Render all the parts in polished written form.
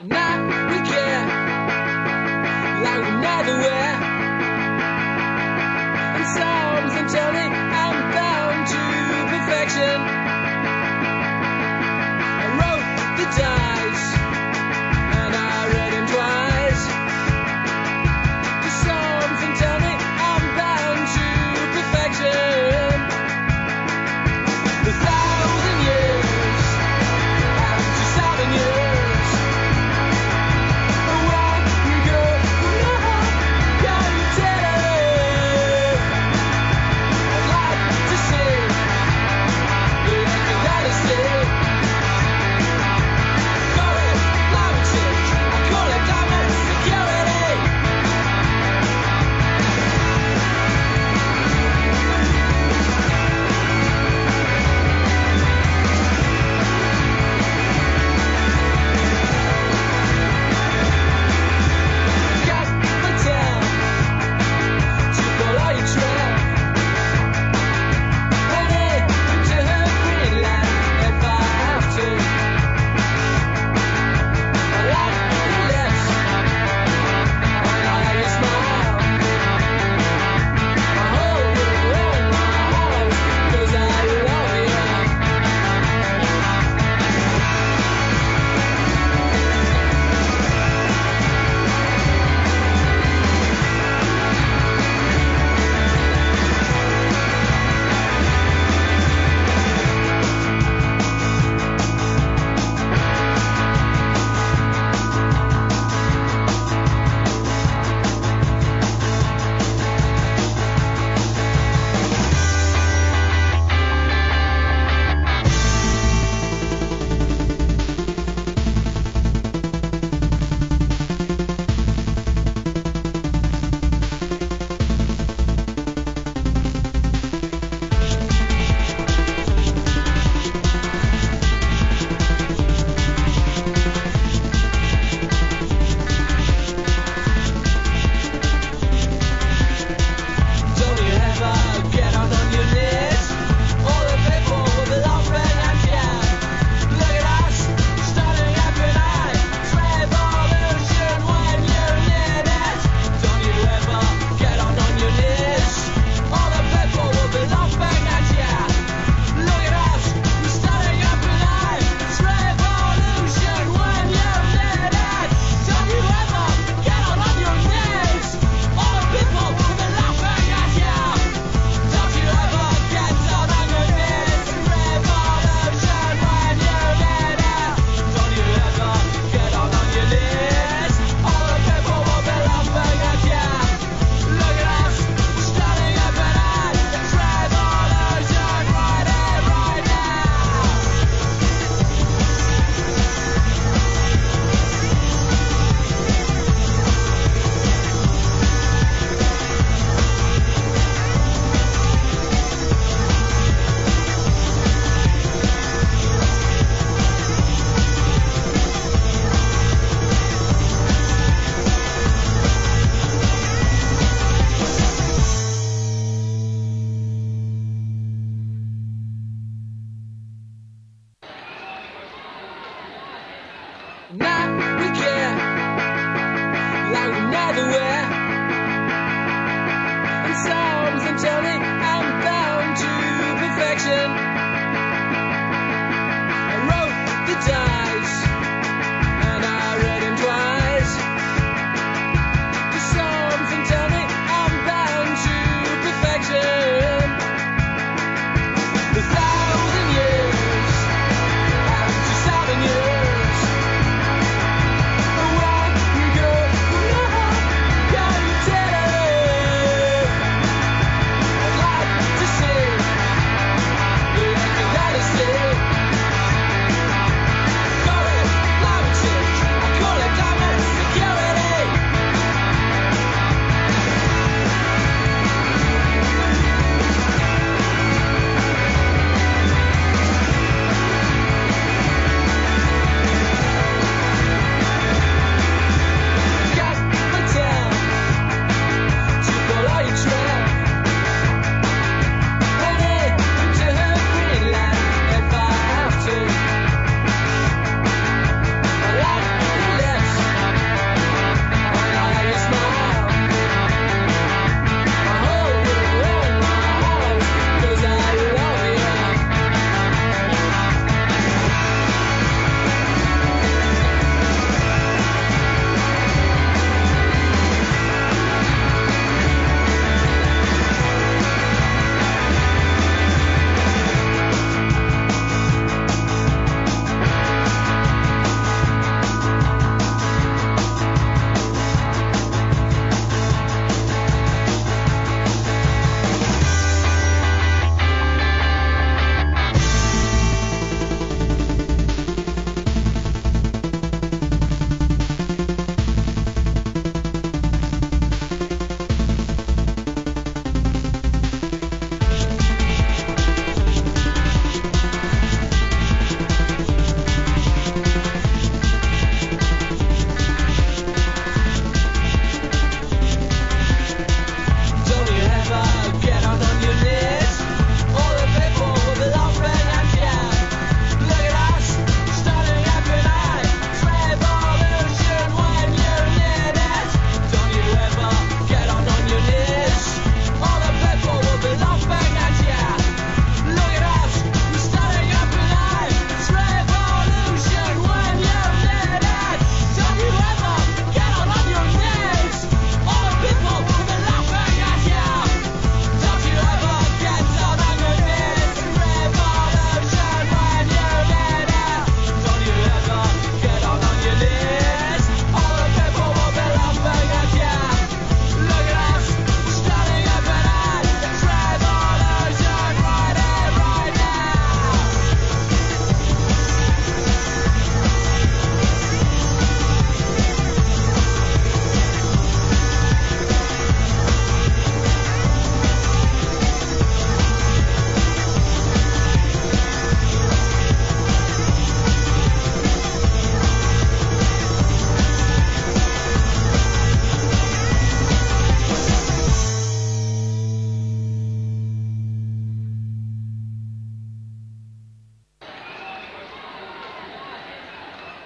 Now we care like we never were. And something tell me I'm bound to perfection. I wrote the dice and I read them twice. Just something tell me I'm bound to perfection. A 1,000 years and 2,000 years. Away we go from now.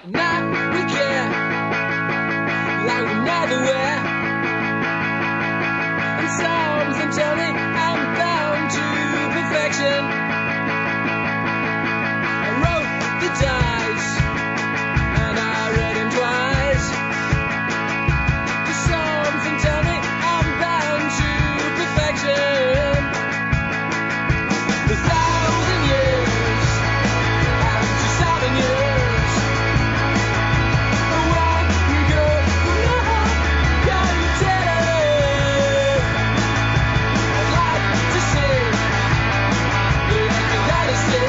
Now we care like we never were. And something tell me I'm bound to perfection. I wrote the dice and I read them twice. Something tell me I'm bound to perfection. A 1,000 years and 2,000 years. One good love, can you tell it? I'd like to see the legacy.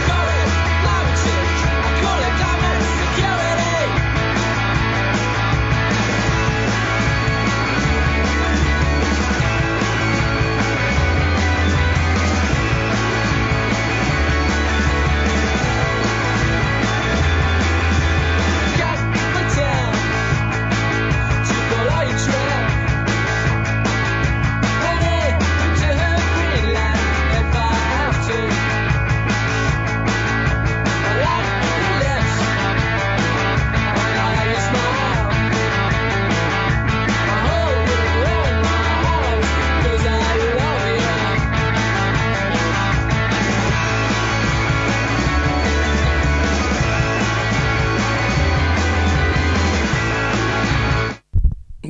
Call it climate change, I call it climate security. Got my town to follow your trail. Headed to Greenland if I have to. I like your lips, I like your smile. I hold you in my arms 'cause I love you.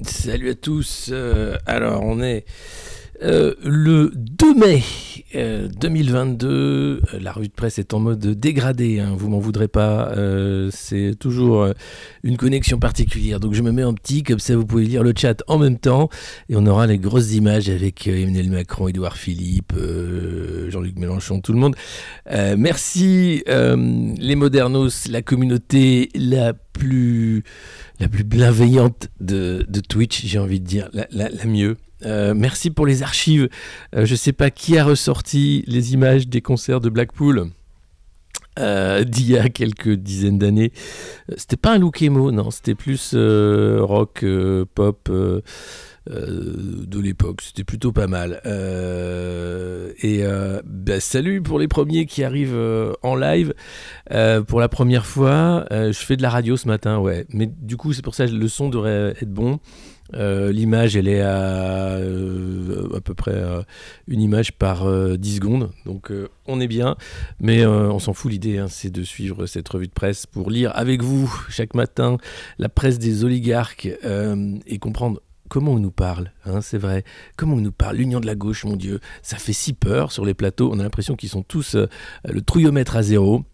Salut à tous. Alors, on est le 2 mai 2022. La revue de presse est en mode dégradé. Hein, vous m'en voudrez pas. C'est toujours une connexion particulière. Donc, je me mets en petit. Comme ça, vous pouvez lire le chat en même temps. Et on aura les grosses images avec Emmanuel Macron, Édouard Philippe, Jean-Luc Mélenchon, tout le monde. Merci les modernos, la communauté la plus bienveillante de Twitch, j'ai envie de dire, la mieux. Merci pour les archives. Je sais pas qui a ressorti les images des concerts de Blackpool d'il y a quelques dizaines d'années. C'était pas un look emo, non, c'était plus rock, pop de l'époque. C'était plutôt pas mal. Salut pour les premiers qui arrivent en live pour la première fois. Je fais de la radio ce matin, ouais. Mais du coup, c'est pour ça que le son devrait être bon. L'image, elle est à peu près une image par 10 secondes. Donc, on est bien. Mais on s'en fout. L'idée, hein, c'est de suivre cette revue de presse pour lire avec vous chaque matin la presse des oligarques et comprendre comment on nous parle, hein, c'est vrai. Comment on nous parle, l'union de la gauche, mon Dieu. Ça fait si peur sur les plateaux. On a l'impression qu'ils sont tous le trouillomètre à zéro.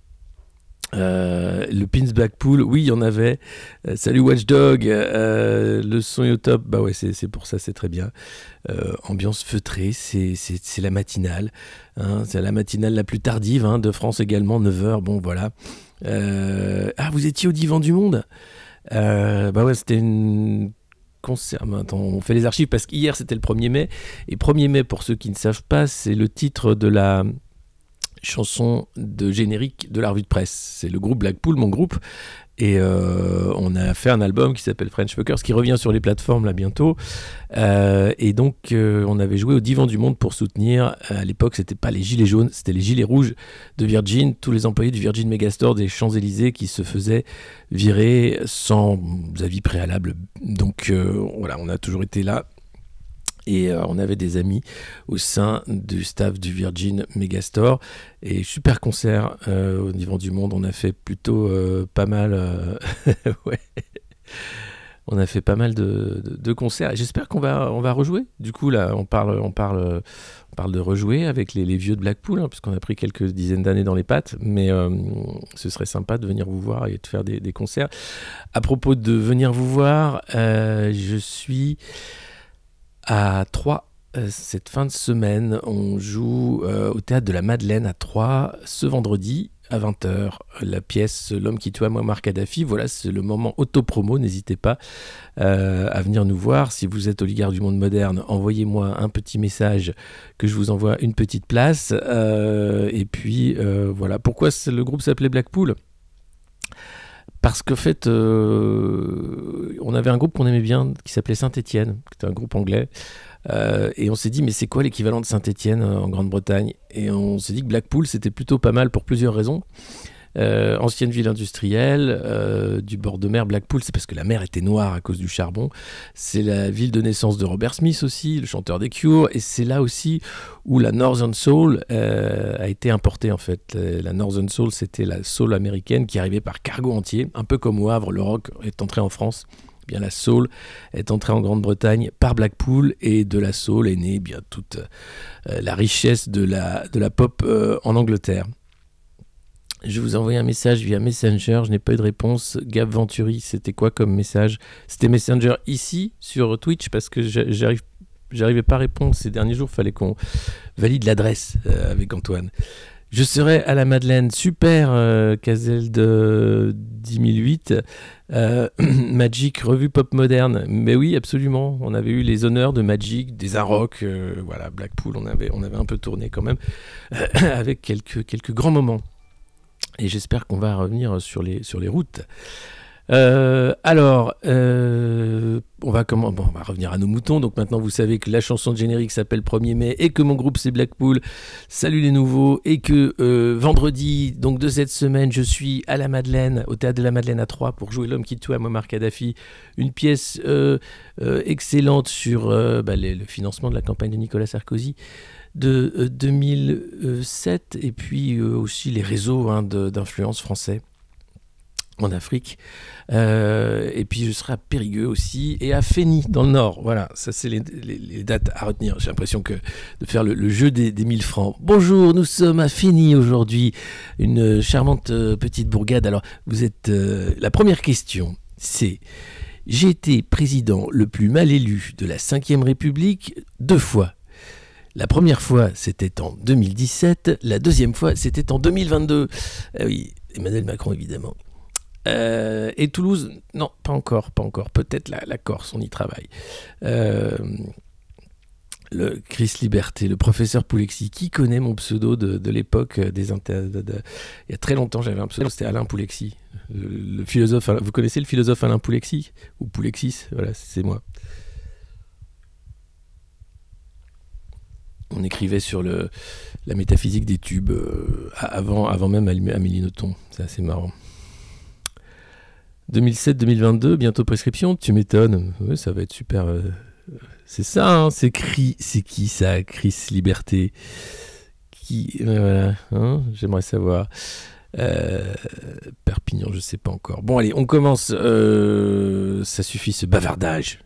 Le Pins Blackpool, oui, il y en avait. Salut Watchdog, le son est au top. Bah ouais, c'est pour ça, c'est très bien. Ambiance feutrée, c'est la matinale. Hein, c'est la matinale la plus tardive hein, de France également, 9h. Bon, voilà. Ah, vous étiez au Divan du Monde bah ouais, c'était une concert. Attends, on fait les archives parce qu'hier c'était le 1er mai. Et 1er mai, pour ceux qui ne savent pas, c'est le titre de la chanson de générique de la revue de presse. C'est le groupe Blackpool, mon groupe. Et on a fait un album qui s'appelle French Fuckers, qui revient sur les plateformes là bientôt. Et donc on avait joué au Divan du Monde pour soutenir. À l'époque, c'était pas les gilets jaunes, c'était les gilets rouges de Virgin, tous les employés du Virgin Megastore des Champs-Élysées qui se faisaient virer sans avis préalable. Donc voilà, on a toujours été là. Et on avait des amis au sein du staff du Virgin Megastore. Et super concert au Divan du Monde. On a fait plutôt pas mal. Ouais. On a fait pas mal de concerts. Et j'espère qu'on va rejouer. Du coup, là, on parle de rejouer avec les vieux de Blackpool, hein, puisqu'on a pris quelques dizaines d'années dans les pattes. Mais ce serait sympa de venir vous voir et de faire des concerts. À propos de venir vous voir, je suis à Troyes cette fin de semaine. On joue au Théâtre de la Madeleine à Troyes ce vendredi à 20h. La pièce L'homme qui tua Muammar Kadhafi. Voilà, c'est le moment auto-promo. N'hésitez pas à venir nous voir. Si vous êtes oligarque du monde moderne, envoyez-moi un petit message que je vous envoie une petite place. Et puis voilà. Pourquoi le groupe s'appelait Blackpool ? Parce qu'en fait, on avait un groupe qu'on aimait bien qui s'appelait Saint-Étienne, qui était un groupe anglais. Et on s'est dit, mais c'est quoi l'équivalent de Saint-Étienne en Grande-Bretagne ? Et on s'est dit que Blackpool, c'était plutôt pas mal pour plusieurs raisons. ancienne ville industrielle du bord de mer Blackpool, c'est parce que la mer était noire à cause du charbon. C'est la ville de naissance de Robert Smith aussi, le chanteur des Cure, et c'est là aussi où la Northern Soul a été importée en fait. La Northern Soul, c'était la soul américaine qui arrivait par cargo entier, un peu comme au Havre, le rock est entré en France. Eh bien, la soul est entrée en Grande-Bretagne par Blackpool, et de la soul est née bien toute la richesse de la pop en Angleterre. Je vous ai envoyé un message via Messenger, je n'ai pas eu de réponse. Gab Venturi, c'était quoi comme message? C'était Messenger ici sur Twitch, parce que j'arrivais pas à répondre ces derniers jours, il fallait qu'on valide l'adresse avec Antoine. Je serai à la Madeleine, super, Cazel de 1008, Magic, revue pop moderne. Mais oui, absolument, on avait eu les honneurs de Magic, des Arocs, voilà, Blackpool, on avait un peu tourné quand même, avec quelques grands moments. Et j'espère qu'on va revenir sur les routes. Alors, on va revenir à nos moutons. Donc maintenant, vous savez que la chanson de générique s'appelle 1er mai et que mon groupe c'est Blackpool. Salut les nouveaux. Et que vendredi, donc de cette semaine, je suis à la Madeleine, au Théâtre de la Madeleine à Troyes pour jouer L'homme qui tue à Muammar Kadhafi. Une pièce excellente sur le financement de la campagne de Nicolas Sarkozy de 2007, et puis aussi les réseaux d'influence français en Afrique, et puis je serai à Périgueux aussi, et à Fény dans le Nord. Voilà, ça c'est les dates à retenir. J'ai l'impression de faire le jeu des 1000 francs. Bonjour, nous sommes à Fény aujourd'hui, une charmante petite bourgade. Alors vous êtes la première question, c'est: j'ai été président le plus mal élu de la 5e République 2 fois. La première fois, c'était en 2017. La deuxième fois, c'était en 2022. Oui, Emmanuel Macron, évidemment. Et Toulouse, non, pas encore. Peut-être la Corse, on y travaille. Le Chris Liberté, le professeur Poulexy. Qui connaît mon pseudo de l'époque il y a très longtemps, j'avais un pseudo, c'était Alain Poulexy. Le philosophe, vous connaissez le philosophe Alain Poulexy? Ou Poulexis, voilà, c'est moi. On écrivait sur la métaphysique des tubes avant même Amélie Nothomb. C'est assez marrant. 2007-2022, bientôt prescription, tu m'étonnes. Ouais, ça va être super. C'est ça, hein, c'est qui ça, Chris Liberté? Voilà, hein, j'aimerais savoir. Perpignan, je sais pas encore. Bon, allez, on commence. Ça suffit ce bavardage.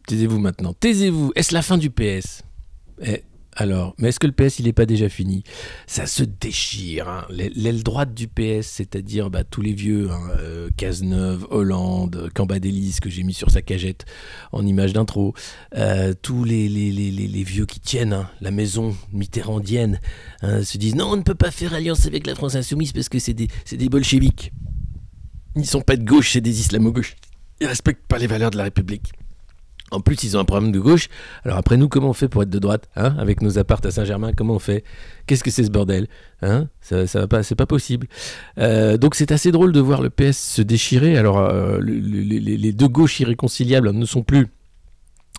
Taisez-vous maintenant, taisez-vous. Est-ce la fin du PS? Alors, mais est-ce que le PS il n'est pas déjà fini? Ça se déchire, hein. L'aile droite du PS, c'est-à-dire tous les vieux, Cazeneuve, Hollande, Cambadélis que j'ai mis sur sa cagette en image d'intro, tous les vieux qui tiennent la maison mitterrandienne, se disent non, on ne peut pas faire alliance avec la France insoumise parce que c'est des bolcheviks. Ils ne sont pas de gauche, c'est des islamo-gauches. Ils ne respectent pas les valeurs de la République. En plus, ils ont un problème de gauche. Alors après, nous, comment on fait pour être de droite, hein, avec nos apparts à Saint-Germain? Comment on fait? Qu'est-ce que c'est ce bordel, hein? Ça va pas, c'est pas possible. Donc c'est assez drôle de voir le PS se déchirer. Alors les deux gauches irréconciliables ne sont plus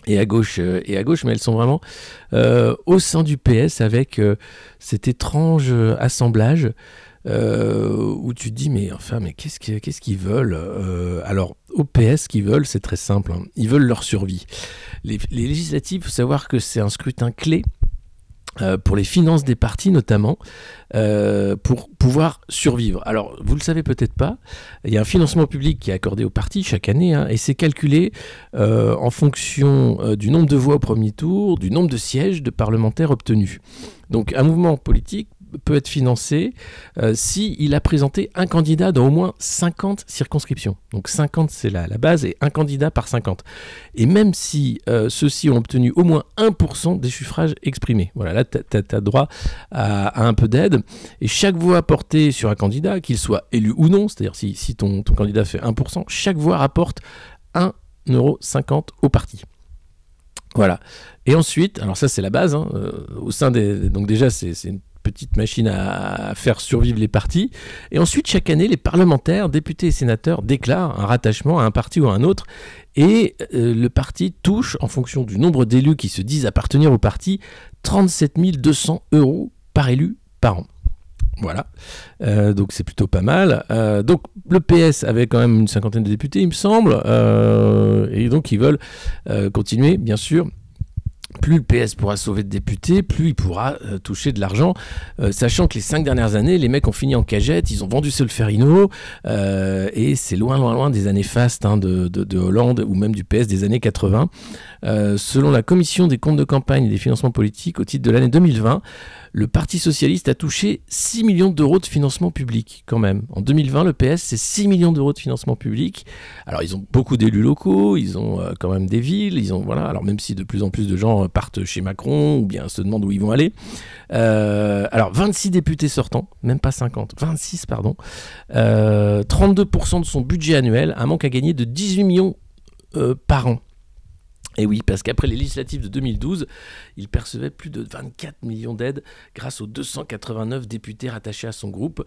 et à gauche, mais elles sont vraiment au sein du PS avec cet étrange assemblage. Où tu te dis mais qu'est-ce qu'ils veulent? Alors au PS, ce qu'ils veulent, c'est très simple, hein. Ils veulent leur survie. Les législatives, il faut savoir que c'est un scrutin clé pour les finances des partis notamment, pour pouvoir survivre. Alors vous le savez peut-être pas, il y a un financement public qui est accordé aux partis chaque année, hein, et c'est calculé en fonction du nombre de voix au premier tour, du nombre de sièges de parlementaires obtenus. Donc un mouvement politique peut être financé s'il a présenté un candidat dans au moins 50 circonscriptions. Donc 50 c'est la base, et un candidat par 50. Et même si ceux-ci ont obtenu au moins 1% des suffrages exprimés. Voilà, là tu as droit à un peu d'aide. Et chaque voix apportée sur un candidat, qu'il soit élu ou non, c'est-à-dire si ton candidat fait 1%, chaque voix rapporte 1,50 € au parti. Voilà. Et ensuite, alors ça c'est la base, hein, au sein donc déjà c'est une petite machine à faire survivre les partis. Et ensuite, chaque année, les parlementaires, députés et sénateurs déclarent un rattachement à un parti ou à un autre. Et le parti touche, en fonction du nombre d'élus qui se disent appartenir au parti, 37 200 € par élu par an. Voilà, donc c'est plutôt pas mal. Donc le PS avait quand même une cinquantaine de députés, il me semble, et donc ils veulent continuer, bien sûr. Plus le PS pourra sauver de députés, plus il pourra toucher de l'argent, sachant que les 5 dernières années, les mecs ont fini en cagette, ils ont vendu Solferino, et c'est loin des années fastes de Hollande ou même du PS des années 80. Selon la commission des comptes de campagne et des financements politiques, au titre de l'année 2020, le Parti Socialiste a touché 6 millions d'euros de financement public, quand même. En 2020, le PS, c'est 6 millions d'euros de financement public. Alors, ils ont beaucoup d'élus locaux, ils ont quand même des villes, voilà. Alors, même si de plus en plus de gens partent chez Macron, ou bien se demandent où ils vont aller. Alors, 26 députés sortants, même pas 50, 26, pardon. 32% de son budget annuel, un manque à gagner de 18 millions par an. Et oui, parce qu'après les législatives de 2012, il percevait plus de 24 millions d'aides grâce aux 289 députés rattachés à son groupe,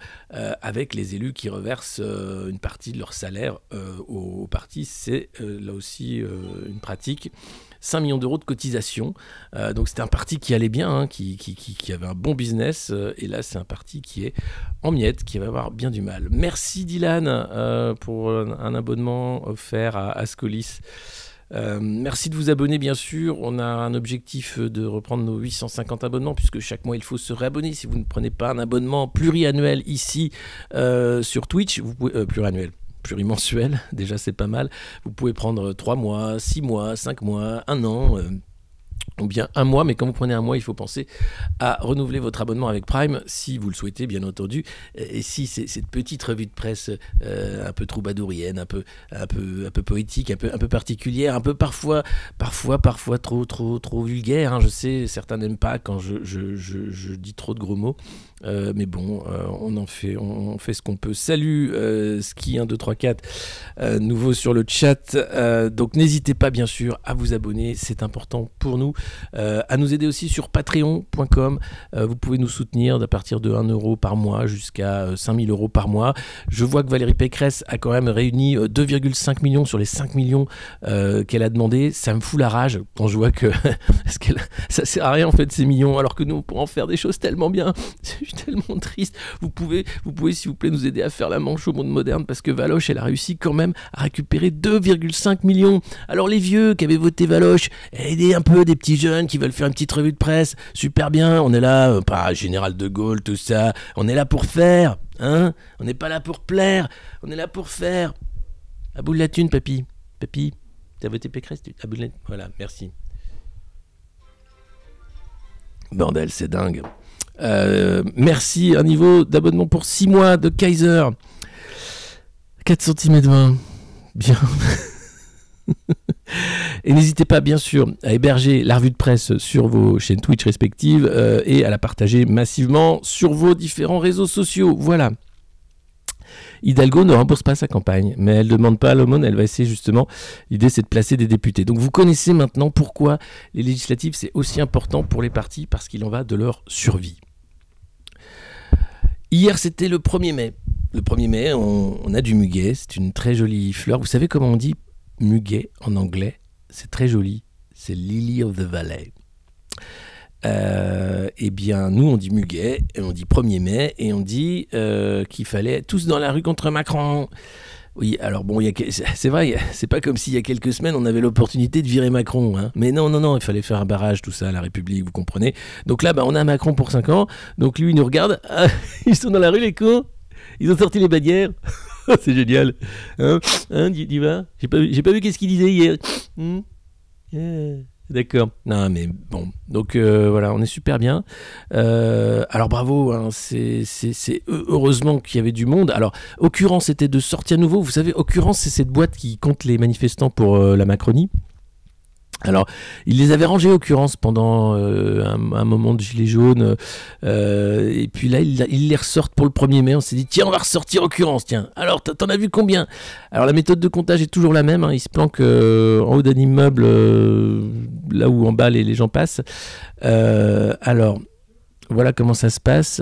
avec les élus qui reversent une partie de leur salaire au parti. C'est là aussi une pratique. 5 millions d'euros de cotisation. Donc c'était un parti qui allait bien, hein, qui avait un bon business. Et là, c'est un parti qui est en miettes, qui va avoir bien du mal. Merci Dylan pour un abonnement offert à Ascolis. Merci de vous abonner, bien sûr. On a un objectif de reprendre nos 850 abonnements, puisque chaque mois il faut se réabonner. Si vous ne prenez pas un abonnement pluriannuel ici sur Twitch, vous pouvez, plurimensuel, déjà c'est pas mal. Vous pouvez prendre 3 mois, 6 mois, 5 mois, 1 an. Ou bien 1 mois, mais quand vous prenez 1 mois, il faut penser à renouveler votre abonnement avec Prime, si vous le souhaitez, bien entendu. Et si c'est cette petite revue de presse un peu troubadourienne, un peu poétique, un peu particulière, un peu parfois trop vulgaire. Hein, je sais, certains n'aiment pas quand je dis trop de gros mots. Mais bon, on fait ce qu'on peut. Salut Ski 1, 2, 3, 4, nouveau sur le chat. Donc n'hésitez pas, bien sûr, à vous abonner, c'est important pour nous. À nous aider aussi sur patreon.com. Vous pouvez nous soutenir à partir de 1 euro par mois jusqu'à 5000 euros par mois. Je vois que Valérie Pécresse a quand même réuni 2,5 millions sur les 5 millions qu'elle a demandé. Ça me fout la rage quand je vois que ça sert à rien en fait ces millions, alors que nous on pourrait en faire des choses tellement bien. Je suis tellement triste. Vous pouvez s'il vous plaît nous aider à faire la manche au monde moderne, parce que Valoche elle a réussi quand même à récupérer 2,5 millions. Alors les vieux qui avaient voté Valoche, aidez un peu des petits jeunes qui veulent faire une petite revue de presse, super bien, on est là, pas Général de Gaulle, tout ça, on est là pour faire, hein, on n'est pas là pour plaire, on est là pour faire. À bout de la thune, papy, t'as voté Pécresse, à bout de la... Voilà, merci. Bordel, c'est dingue. Merci, un niveau d'abonnement pour 6 mois de Kaiser. 4 cm 20. Bien. Et n'hésitez pas, bien sûr, à héberger la revue de presse sur vos chaînes Twitch respectives et à la partager massivement sur vos différents réseaux sociaux. Voilà. Hidalgo ne rembourse pas sa campagne, mais elle ne demande pas à l'aumône, elle va essayer justement, l'idée c'est de placer des députés. Donc vous connaissez maintenant pourquoi les législatives c'est aussi important pour les partis, parce qu'il en va de leur survie. Hier c'était le 1er mai. Le 1er mai, on a du muguet, c'est une très jolie fleur. Vous savez comment on dit muguet en anglais? C'est très joli, c'est Lily of the Valley. Eh bien, nous, on dit muguet, et on dit 1er mai, et on dit qu'il fallait être tous dans la rue contre Macron. Oui, alors bon, c'est vrai, c'est pas comme s'il y a quelques semaines, on avait l'opportunité de virer Macron. Hein. Mais non, il fallait faire un barrage, tout ça, à la République, vous comprenez. Donc là, on a Macron pour 5 ans, donc lui, il nous regarde. Ah, ils sont dans la rue, les cons. Ils ont sorti les bannières. C'est génial. Hein, dis va. J'ai pas vu qu'est-ce qu'il disait hier. D'accord. Non, mais bon. Donc voilà, on est super bien. Alors bravo. Hein, c'est heureusement qu'il y avait du monde. Alors, Occurrence, c'était de sortir à nouveau. Vous savez, Occurrence, c'est cette boîte qui compte les manifestants pour la Macronie. Alors, il les avait rangés Occurrence pendant un moment de gilet jaune, et puis là, il les ressortent pour le 1er mai. On s'est dit, tiens, on va ressortir Occurrence, tiens. Alors, t'en as vu combien? Alors, la méthode de comptage est toujours la même. Hein. Ils se planquent en haut d'un immeuble, là où en bas les gens passent. Alors, voilà comment ça se passe.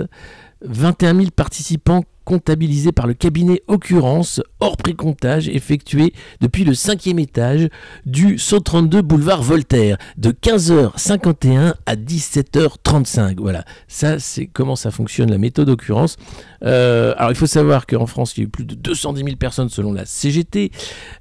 21 000 participants comptabilisés par le cabinet Occurrence, hors précomptage, effectué depuis le 5e étage du 132 boulevard Voltaire, de 15h51 à 17h35. Voilà, ça c'est comment ça fonctionne, la méthode Occurrence. Alors il faut savoir qu'en France, il y a eu plus de 210 000 personnes selon la CGT.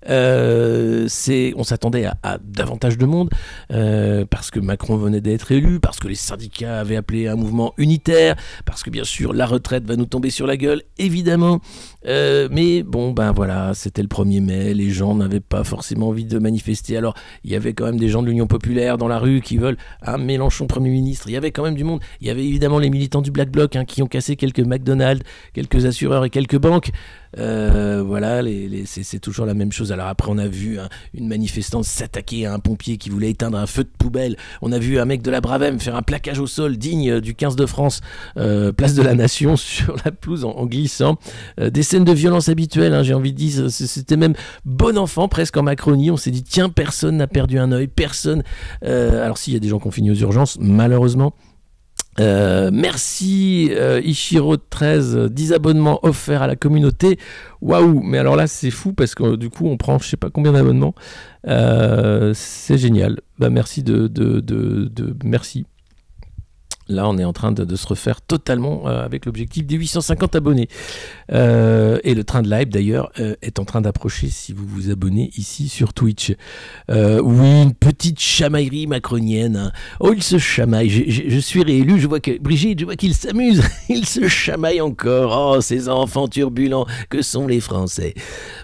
On s'attendait à davantage de monde, parce que Macron venait d'être élu, parce que les syndicats avaient appelé un mouvement unitaire, parce que bien sûr la retraite va nous tomber sur la gueule, évidemment. Mais bon, ben voilà, c'était le 1er mai, les gens n'avaient pas forcément envie de manifester. Alors il y avait quand même des gens de l'Union Populaire dans la rue qui veulent un Mélenchon Premier ministre. Il y avait quand même du monde. Il y avait évidemment les militants du Black Bloc, qui ont cassé quelques McDonald's, quelques assureurs et quelques banques. Voilà, c'est toujours la même chose. Alors après, on a vu une manifestante s'attaquer à un pompier qui voulait éteindre un feu de poubelle. On a vu un mec de la Bravem faire un plaquage au sol digne du 15 de France, place de la Nation, sur la pelouse en glissant. Des scènes de violence habituelles, j'ai envie de dire. C'était même bon enfant presque en Macronie. On s'est dit, tiens, personne n'a perdu un œil, personne. Alors s'il y a des gens qui ont fini aux urgences, malheureusement. Merci Ichiro13, 10 abonnements offerts à la communauté. Waouh, mais alors là c'est fou parce que du coup on prend je sais pas combien d'abonnements. C'est génial. Bah merci merci. Là, on est en train de se refaire totalement avec l'objectif des 850 abonnés. Et le train de live, d'ailleurs, est en train d'approcher si vous vous abonnez ici sur Twitch. Oui, une petite chamaillerie macronienne. Oh, il se chamaille. Je suis réélu. Je vois que Brigitte, je vois qu'il s'amuse. Il se chamaille encore. Oh, ces enfants turbulents que sont les Français.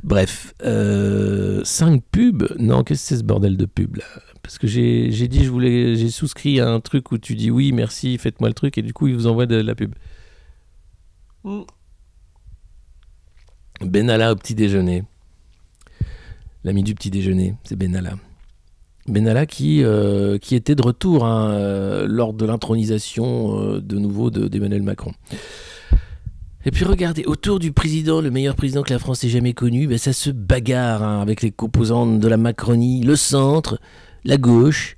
Bref, 5 pubs. Non, qu'est-ce que c'est ce bordel de pub là? Parce que j'ai dit, j'ai souscrit à un truc où tu dis oui, merci, faites-moi le truc, et du coup, il vous envoie de la pub. Benalla au petit déjeuner. L'ami du petit déjeuner, c'est Benalla. Benalla qui était de retour lors de l'intronisation de nouveau d'Emmanuel Macron. Et puis regardez, autour du président, le meilleur président que la France ait jamais connu, ça se bagarre avec les composantes de la Macronie, le centre, la gauche,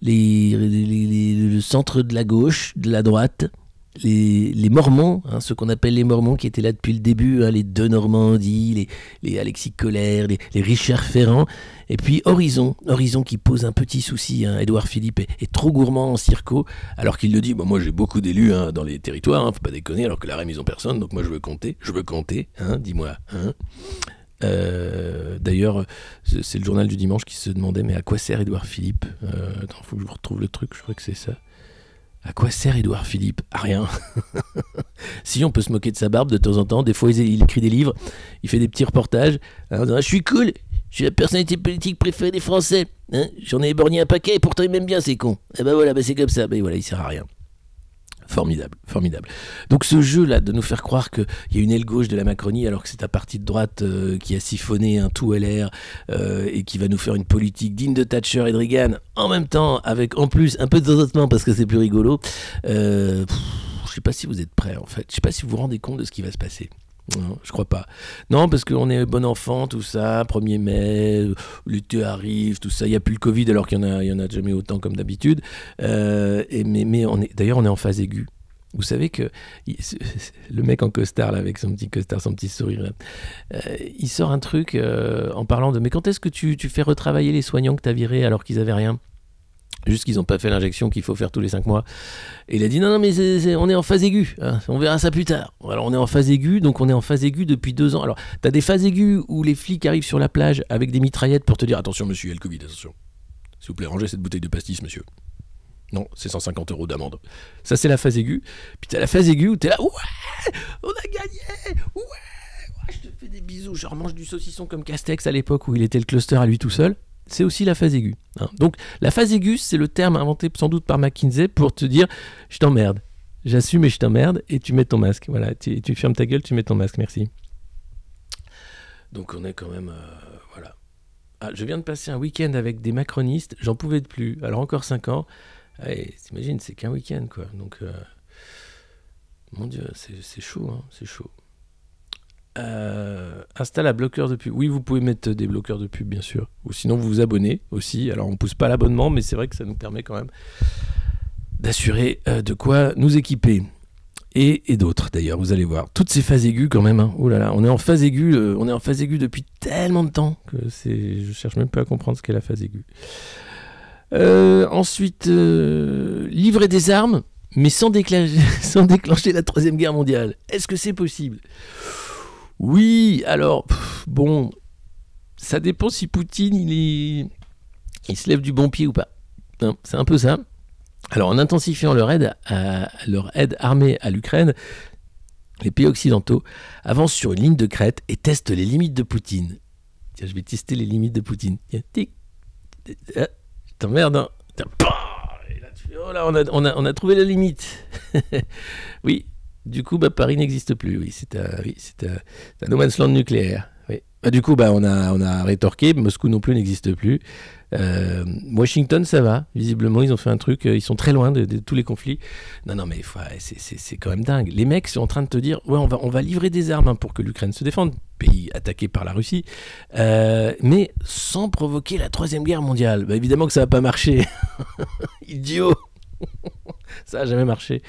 le centre de la gauche, de la droite, les Mormons, ceux qu'on appelle les Mormons qui étaient là depuis le début, les deux Normandie, les Alexis Colère, les Richard Ferrand, et puis Horizon qui pose un petit souci. Édouard Philippe est trop gourmand en circo, alors qu'il le dit, moi j'ai beaucoup d'élus dans les territoires, faut pas déconner, alors que la REM ils ont personne, donc moi je veux compter, dis-moi. D'ailleurs, c'est le journal du dimanche qui se demandait, mais à quoi sert Édouard Philippe? Attends, faut que je retrouve le truc, je crois que c'est ça. À quoi sert Édouard Philippe? À rien. Si, on peut se moquer de sa barbe de temps en temps. Des fois, il écrit des livres, il fait des petits reportages. Je suis cool, je suis la personnalité politique préférée des Français. J'en ai éborgné un paquet et pourtant ils m'aiment bien, ces cons. Et voilà, c'est comme ça. Voilà, il sert à rien. Formidable. Donc ce jeu-là, de nous faire croire qu'il y a une aile gauche de la Macronie, alors que c'est un parti de droite qui a siphonné un tout LR et qui va nous faire une politique digne de Thatcher et de Reagan, en même temps, avec en plus un peu de zozotement parce que c'est plus rigolo. Je sais pas si vous êtes prêts, en fait. Je sais pas si vous vous rendez compte de ce qui va se passer. Non, je crois pas. Non, parce qu'on est bon enfant, tout ça, 1er mai, l'été arrive, tout ça. Il n'y a plus le Covid alors qu'il y en a jamais autant comme d'habitude. Mais on est en phase aiguë. Vous savez que le mec en costard, là, avec son petit costard, son petit sourire, là, il sort un truc en parlant de « Mais quand est-ce que tu fais retravailler les soignants que tu as virés alors qu'ils n'avaient rien ?» Juste qu'ils n'ont pas fait l'injection qu'il faut faire tous les 5 mois. Et il a dit non, mais on est en phase aiguë, on verra ça plus tard. Alors on est en phase aiguë, donc on est en phase aiguë depuis 2 ans. Alors t'as des phases aiguës où les flics arrivent sur la plage avec des mitraillettes pour te dire attention monsieur, il y a le Covid, attention. S'il vous plaît, rangez cette bouteille de pastis monsieur. Non, c'est 150 € d'amende. Ça c'est la phase aiguë. Puis t'as la phase aiguë où t'es là, ouais, on a gagné, ouais, je te fais des bisous, je remange du saucisson comme Castex à l'époque où il était le cluster à lui tout seul. C'est aussi la phase aiguë. Donc la phase aiguë, c'est le terme inventé sans doute par McKinsey pour te dire je t'emmerde, j'assume et je t'emmerde et tu mets ton masque. Voilà, tu fermes ta gueule, tu mets ton masque, merci. Donc on est quand même voilà. Je viens de passer un week-end avec des macronistes, j'en pouvais de plus. Alors encore 5 ans. Allez, t'imagines, c'est qu'un week-end quoi. Donc mon Dieu, c'est chaud, c'est chaud. Installe un bloqueur de pub. Oui, vous pouvez mettre des bloqueurs de pub, bien sûr. Ou sinon, vous vous abonnez aussi. Alors, on ne pousse pas l'abonnement, mais c'est vrai que ça nous permet quand même d'assurer de quoi nous équiper. et d'autres d'ailleurs, vous allez voir. Toutes ces phases aiguës quand même, hein. Oh là là, on est en phase aiguë depuis tellement de temps que je cherche même pas à comprendre ce qu'est la phase aiguë. Ensuite, livrer des armes, mais sans déclencher la Troisième Guerre mondiale. Est-ce que c'est possible ? Oui, alors, bon, ça dépend si Poutine, il se lève du bon pied ou pas. Hein, c'est un peu ça. Alors, en intensifiant leur aide armée à l'Ukraine, les pays occidentaux avancent sur une ligne de crête et testent les limites de Poutine. Tiens, je vais tester les limites de Poutine. Tiens, tic. T'emmerdes, hein. Et là, oh là, on a trouvé la limite. Oui, du coup, Paris n'existe plus. Oui, c'est un no man's land nucléaire. Oui. Du coup, on a rétorqué. Moscou non plus n'existe plus. Washington, ça va. Visiblement, ils ont fait un truc. Ils sont très loin de tous les conflits. Non, mais c'est quand même dingue. Les mecs sont en train de te dire, ouais, on va livrer des armes pour que l'Ukraine se défende, pays attaqué par la Russie, mais sans provoquer la Troisième Guerre mondiale. Évidemment que ça va pas marcher. Idiot. Ça a jamais marché.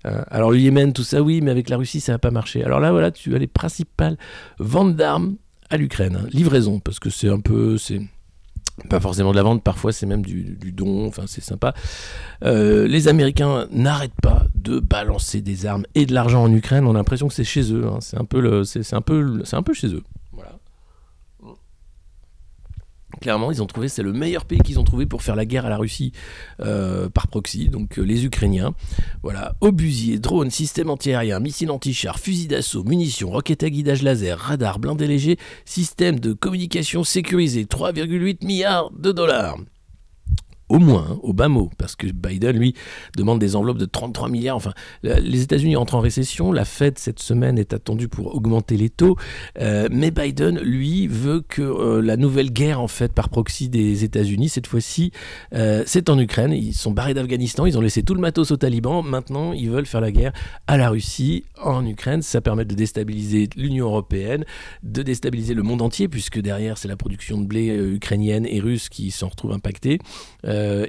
Alors le Yémen, tout ça, oui, mais avec la Russie, ça va pas marcher. Alors là, voilà, tu as les principales ventes d'armes à l'Ukraine. Hein. Livraison, parce que c'est pas forcément de la vente, parfois c'est même du don, enfin c'est sympa. Les Américains n'arrêtent pas de balancer des armes et de l'argent en Ukraine. On a l'impression que c'est chez eux, hein. C'est un peu chez eux. Voilà. Clairement, c'est le meilleur pays qu'ils ont trouvé pour faire la guerre à la Russie par proxy, donc les Ukrainiens. Voilà, obusiers, drones, systèmes anti-aériens, missiles anti-chars, fusils d'assaut, munitions, roquettes à guidage laser, radars, blindés légers, système de communication sécurisé, 3,8 milliards de dollars. Au moins, hein, au bas mot, parce que Biden, lui, demande des enveloppes de 33 milliards. Enfin, les États-Unis entrent en récession. La Fed, cette semaine, est attendue pour augmenter les taux. Mais Biden, lui, veut que la nouvelle guerre, en fait, par proxy des États-Unis, cette fois-ci, c'est en Ukraine. Ils sont barrés d'Afghanistan. Ils ont laissé tout le matos aux talibans. Maintenant, ils veulent faire la guerre à la Russie, en Ukraine. Ça permet de déstabiliser l'Union européenne, de déstabiliser le monde entier, puisque derrière, c'est la production de blé ukrainienne et russe qui s'en retrouve impactée.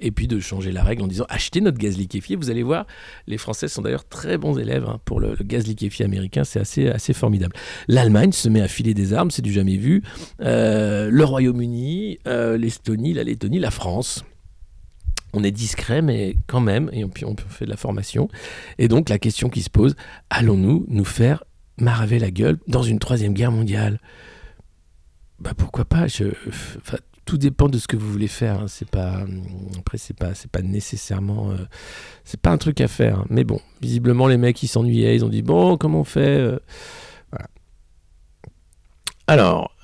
Et puis de changer la règle en disant achetez notre gaz liquéfié. Vous allez voir, les Français sont d'ailleurs très bons élèves pour le gaz liquéfié américain, c'est assez formidable. L'Allemagne se met à filer des armes, c'est du jamais vu. Le Royaume-Uni, l'Estonie, la Lettonie, la France. On est discret, mais quand même, et puis on fait de la formation. Et donc la question qui se pose, allons-nous nous faire maraver la gueule dans une troisième guerre mondiale ? Pourquoi pas ? Tout dépend de ce que vous voulez faire. Hein. Après, c'est pas nécessairement. C'est pas un truc à faire. Hein. Mais bon, visiblement, les mecs, ils s'ennuyaient. Ils ont dit bon, comment on fait Voilà. Alors,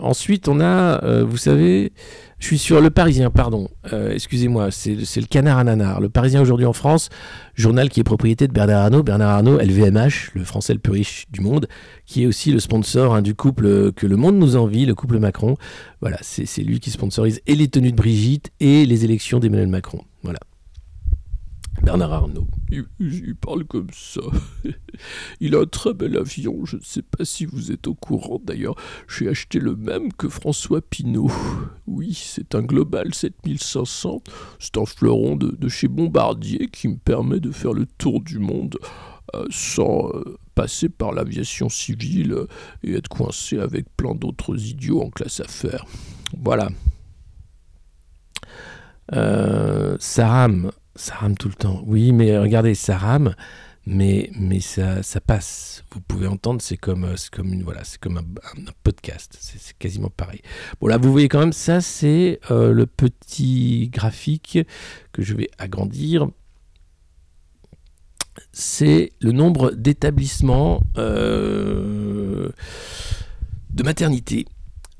ensuite, on a, vous savez, je suis sur Le Parisien, pardon. Excusez-moi, c'est le Canard à nanar. Le Parisien aujourd'hui en France, journal qui est propriété de Bernard Arnault. Bernard Arnault, LVMH, le Français le plus riche du monde, qui est aussi le sponsor du couple que le monde nous envie, le couple Macron. Voilà, c'est lui qui sponsorise et les tenues de Brigitte et les élections d'Emmanuel Macron. Voilà. Bernard Arnault, il parle comme ça. Il a un très bel avion, je ne sais pas si vous êtes au courant d'ailleurs. J'ai acheté le même que François Pinault. Oui, c'est un Global 7500. C'est un fleuron de chez Bombardier qui me permet de faire le tour du monde sans passer par l'aviation civile et être coincé avec plein d'autres idiots en classe affaires. Voilà. Ça rame tout le temps. Oui, mais regardez, ça rame, mais ça passe. Vous pouvez entendre, c'est comme un podcast. C'est quasiment pareil. Bon, là, vous voyez quand même, ça, c'est le petit graphique que je vais agrandir. C'est le nombre d'établissements de maternité.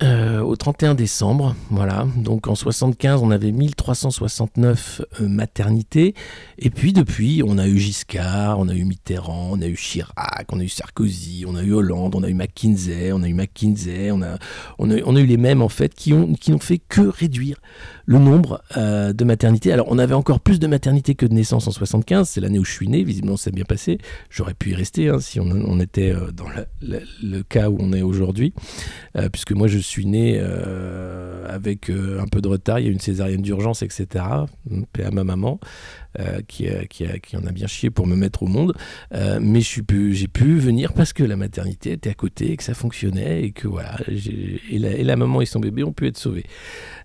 Au 31 décembre, voilà, donc en 75 on avait 1369 maternités, et puis depuis on a eu Giscard, on a eu Mitterrand, on a eu Chirac, on a eu Sarkozy, on a eu Hollande, on a eu McKinsey, on a eu les mêmes en fait qui n'ont fait que réduire le nombre de maternités. Alors, on avait encore plus de maternités que de naissances en 75. C'est l'année où je suis né. Visiblement, ça s'est bien passé. J'aurais pu y rester si on était dans le cas où on est aujourd'hui. Puisque moi, je suis né avec un peu de retard. Il y a eu une césarienne d'urgence, etc. Paix à ma maman. Qui en a bien chié pour me mettre au monde, mais j'ai pu venir parce que la maternité était à côté et que ça fonctionnait et que voilà, et la maman et son bébé ont pu être sauvés.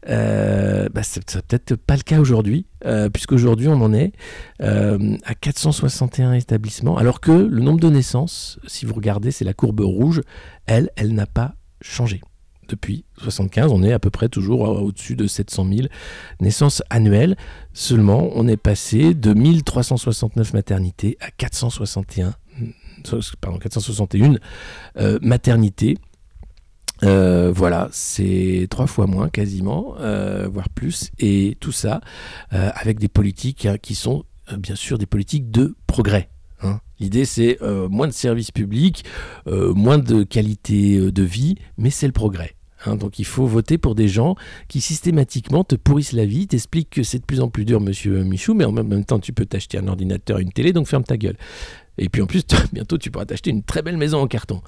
C'est peut-être pas le cas aujourd'hui, puisqu'aujourd'hui on en est à 461 établissements, alors que le nombre de naissances, si vous regardez, c'est la courbe rouge, elle n'a pas changé. Depuis 1975, on est à peu près toujours au-dessus de 700 000 naissances annuelles. Seulement, on est passé de 1369 maternités à 461 maternités. Voilà, c'est 3 fois moins quasiment, voire plus. Et tout ça avec des politiques qui sont bien sûr des politiques de progrès. L'idée, c'est moins de services publics, moins de qualité de vie, mais c'est le progrès. Donc il faut voter pour des gens qui systématiquement te pourrissent la vie, t'expliquent que c'est de plus en plus dur, monsieur Michou, mais en même temps, tu peux t'acheter un ordinateur, une télé, donc ferme ta gueule. Et puis en plus, bientôt, tu pourras t'acheter une très belle maison en carton.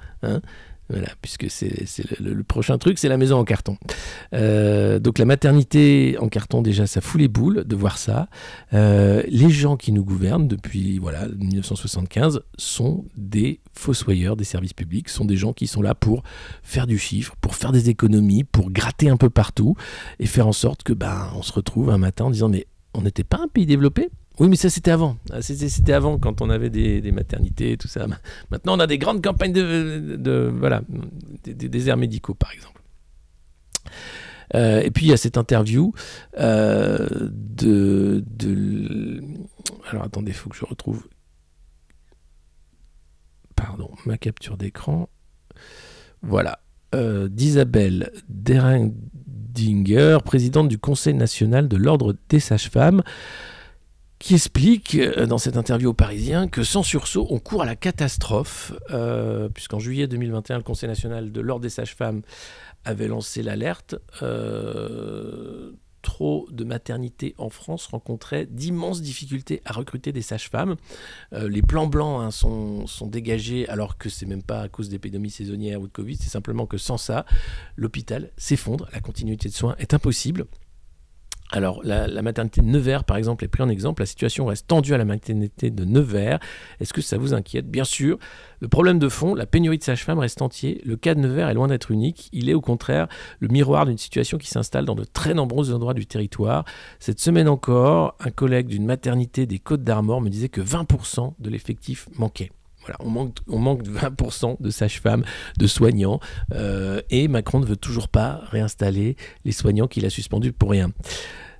Voilà, puisque c'est le prochain truc, c'est la maison en carton. Donc la maternité en carton, déjà, ça fout les boules de voir ça. Les gens qui nous gouvernent depuis 1975 sont des fossoyeurs des services publics, sont des gens qui sont là pour faire du chiffre, pour faire des économies, pour gratter un peu partout et faire en sorte que on se retrouve un matin en disant mais on n'était pas un pays développé ? Oui, mais ça, c'était avant. C'était avant, quand on avait des maternités et tout ça. Maintenant, on a des grandes campagnes des déserts médicaux, par exemple. Et puis, il y a cette interview alors, attendez, il faut que je retrouve... Pardon, ma capture d'écran. Voilà. D'Isabelle Derindinger, présidente du Conseil national de l'Ordre des sages-femmes, qui explique dans cette interview aux Parisiens que sans sursaut, on court à la catastrophe, puisqu'en juillet 2021, le Conseil national de l'Ordre des sages-femmes avait lancé l'alerte. Trop de maternités en France rencontraient d'immenses difficultés à recruter des sages-femmes. Les plans blancs sont dégagés, alors que c'est même pas à cause d'épidémies saisonnières ou de Covid, c'est simplement que sans ça, l'hôpital s'effondre, la continuité de soins est impossible. Alors, la maternité de Nevers, par exemple, est prise en exemple. La situation reste tendue à la maternité de Nevers. Est-ce que ça vous inquiète ? Bien sûr. Le problème de fond, la pénurie de sages-femmes reste entier. Le cas de Nevers est loin d'être unique. Il est au contraire le miroir d'une situation qui s'installe dans de très nombreux endroits du territoire. Cette semaine encore, un collègue d'une maternité des Côtes-d'Armor me disait que 20% de l'effectif manquait. Voilà, on manque de 20% de sages-femmes, de soignants, et Macron ne veut toujours pas réinstaller les soignants qu'il a suspendus pour rien.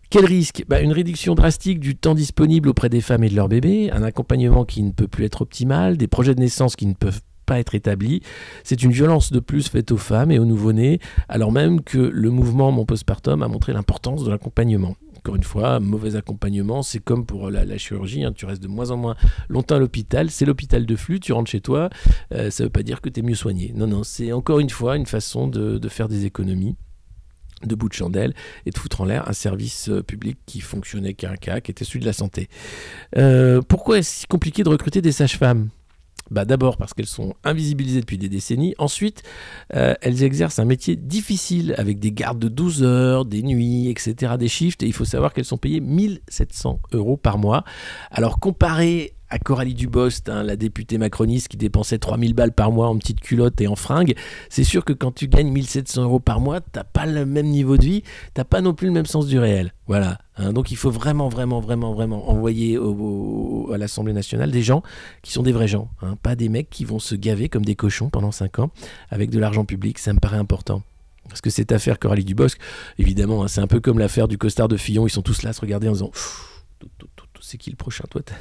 Quel risque ? Une réduction drastique du temps disponible auprès des femmes et de leurs bébés, un accompagnement qui ne peut plus être optimal, des projets de naissance qui ne peuvent pas être établis. C'est une violence de plus faite aux femmes et aux nouveau-nés, alors même que le mouvement Mon Postpartum a montré l'importance de l'accompagnement. Encore une fois, mauvais accompagnement, c'est comme pour la chirurgie, tu restes de moins en moins longtemps à l'hôpital, c'est l'hôpital de flux, tu rentres chez toi, ça ne veut pas dire que tu es mieux soigné. Non, c'est encore une fois une façon de faire des économies de bout de chandelle et de foutre en l'air un service public qui fonctionnait qu'un cas, qui était celui de la santé. Pourquoi est-ce si compliqué de recruter des sages-femmes ? D'abord parce qu'elles sont invisibilisées depuis des décennies. Ensuite, elles exercent un métier difficile avec des gardes de 12 heures, des nuits, etc., des shifts. Et il faut savoir qu'elles sont payées 1 700 € par mois. Alors, comparé à Coralie Dubost, la députée macroniste qui dépensait 3 000 balles par mois en petites culottes et en fringues, c'est sûr que quand tu gagnes 1 700 € par mois, t'as pas le même niveau de vie, t'as pas non plus le même sens du réel. Voilà. Donc il faut vraiment envoyer à l'Assemblée nationale des gens qui sont des vrais gens, pas des mecs qui vont se gaver comme des cochons pendant 5 ans avec de l'argent public. Ça me paraît important. Parce que cette affaire Coralie Dubost, évidemment, c'est un peu comme l'affaire du costard de Fillon. Ils sont tous là à se regarder en disant « C'est qui le prochain, toi ? T'as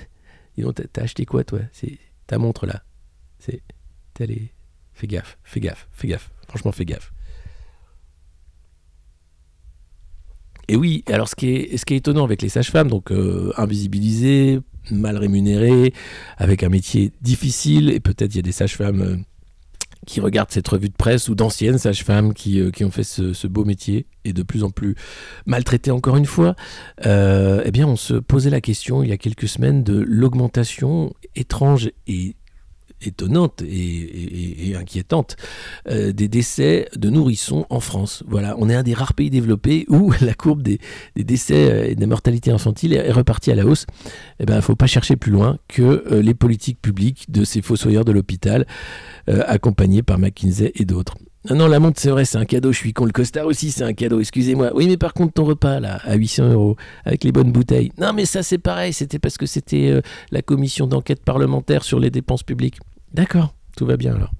acheté quoi, toi ? C'est ta montre, là. Fais gaffe. Franchement, fais gaffe. » Et oui, alors ce qui est étonnant avec les sages-femmes, donc invisibilisées, mal rémunérées, avec un métier difficile, et peut-être il y a des sages-femmes qui regardent cette revue de presse ou d'anciennes sages-femmes qui ont fait ce beau métier et de plus en plus maltraitées encore une fois, eh bien on se posait la question il y a quelques semaines de l'augmentation étrange et étonnante et inquiétante des décès de nourrissons en France. Voilà, on est un des rares pays développés où la courbe des décès et des mortalités infantiles est repartie à la hausse. Eh ben, il ne faut pas chercher plus loin que les politiques publiques de ces fossoyeurs de l'hôpital, accompagnés par McKinsey et d'autres. Non, la montre, c'est vrai, c'est un cadeau, je suis con. Le costard aussi, c'est un cadeau, excusez-moi. Oui, mais par contre, ton repas, là, à 800 €, avec les bonnes bouteilles. Non, mais ça, c'est pareil, c'était parce que c'était la commission d'enquête parlementaire sur les dépenses publiques. D'accord, tout va bien alors.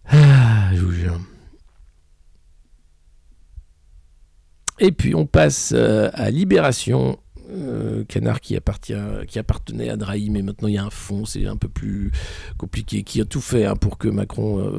Ah, je vous jure. Et puis, on passe à Libération. Canard qui appartenait à Drahi, mais maintenant il y a un fond, c'est un peu plus compliqué, qui a tout fait pour que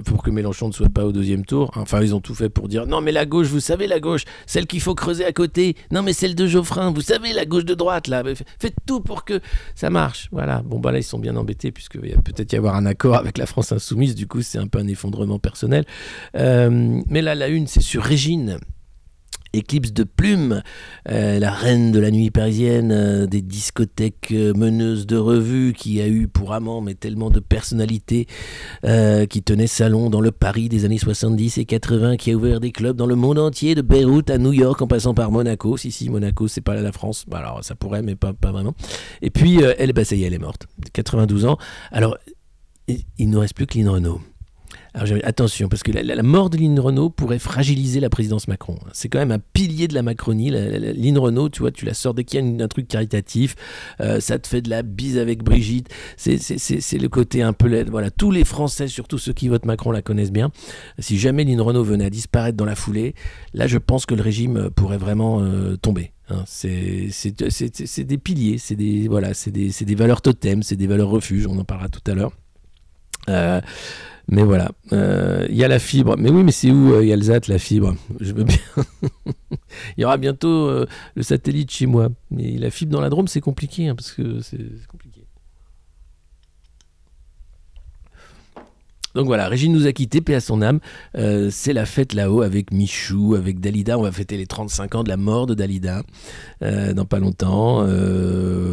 pour que Mélenchon ne soit pas au deuxième tour. Enfin, ils ont tout fait pour dire non mais la gauche, vous savez la gauche, celle qu'il faut creuser à côté, non mais celle de Geoffrin, vous savez la gauche de droite là, faites tout pour que ça marche. Voilà, bon bah là ils sont bien embêtés puisque il va peut-être y avoir un accord avec la France insoumise, du coup c'est un peu un effondrement personnel. Mais là la une c'est sur Régine. Éclipse de plume, la reine de la nuit parisienne, des discothèques meneuses de revue, qui a eu pour amant mais tellement de personnalités, qui tenait salon dans le Paris des années 70 et 80, qui a ouvert des clubs dans le monde entier, de Beyrouth à New York en passant par Monaco. Si, Monaco c'est pas la France, bah, alors ça pourrait mais pas vraiment. Et puis ça y est, elle est morte, 92 ans. Alors il ne reste plus que Lynn Renaud. Alors, attention, parce que la mort de Lynn Renaud pourrait fragiliser la présidence Macron. C'est quand même un pilier de la Macronie. Lynn Renaud, tu vois, tu la sors dès qu'il y a un truc caritatif. Ça te fait de la bise avec Brigitte. C'est le côté un peu... Voilà, tous les Français, surtout ceux qui votent Macron, la connaissent bien. Si jamais Lynn Renaud venait à disparaître dans la foulée, là, je pense que le régime pourrait vraiment tomber. C'est des piliers, c'est des valeurs totems, c'est des valeurs refuges. On en parlera tout à l'heure. Mais voilà, il y a la fibre. Mais oui, mais c'est où Yalzat, la fibre? Je veux bien. Il y aura bientôt le satellite chez moi. Mais la fibre dans la Drôme, c'est compliqué, parce que c'est compliqué. Donc voilà, Régine nous a quittés, paix à son âme. C'est la fête là-haut avec Michou, avec Dalida. On va fêter les 35 ans de la mort de Dalida dans pas longtemps.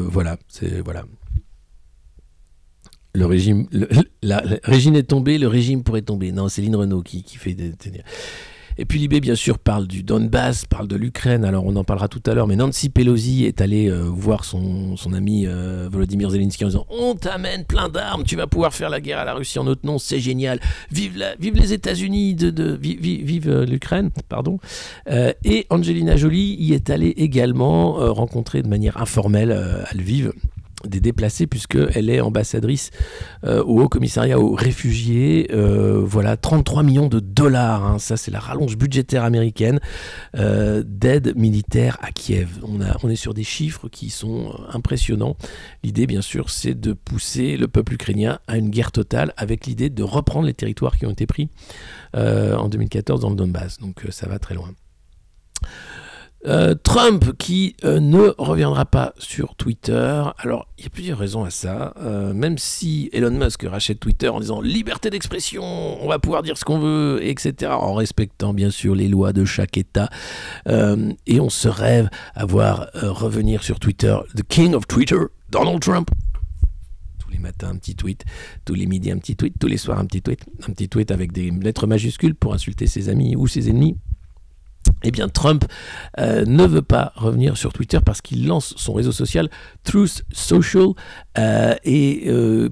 Voilà. Le régime, Régine est tombée, le régime pourrait tomber. Non, c'est Lynn Renaud qui fait tenir. Et puis Libé, bien sûr, parle du Donbass, parle de l'Ukraine. Alors, on en parlera tout à l'heure. Mais Nancy Pelosi est allée voir son ami Volodymyr Zelensky en disant « On t'amène plein d'armes, tu vas pouvoir faire la guerre à la Russie en notre nom, c'est génial. Vive les États-Unis, vive l'Ukraine. » Pardon. Et Angelina Jolie y est allée également rencontrer de manière informelle à Lviv des déplacés, puisqu'elle est ambassadrice au Haut Commissariat aux réfugiés. Voilà, 33 millions de dollars, ça c'est la rallonge budgétaire américaine d'aide militaire à Kiev. On est sur des chiffres qui sont impressionnants. L'idée, bien sûr, c'est de pousser le peuple ukrainien à une guerre totale, avec l'idée de reprendre les territoires qui ont été pris en 2014 dans le Donbass. Donc ça va très loin. Trump qui ne reviendra pas sur Twitter. Alors, il y a plusieurs raisons à ça. Même si Elon Musk rachète Twitter en disant liberté d'expression, on va pouvoir dire ce qu'on veut, etc., en respectant bien sûr les lois de chaque État. Et on se rêve à voir revenir sur Twitter the King of Twitter, Donald Trump. Tous les matins, un petit tweet. Tous les midis, un petit tweet. Tous les soirs, un petit tweet. Un petit tweet avec des lettres majuscules pour insulter ses amis ou ses ennemis. Eh bien, Trump ne veut pas revenir sur Twitter parce qu'il lance son réseau social Truth Social.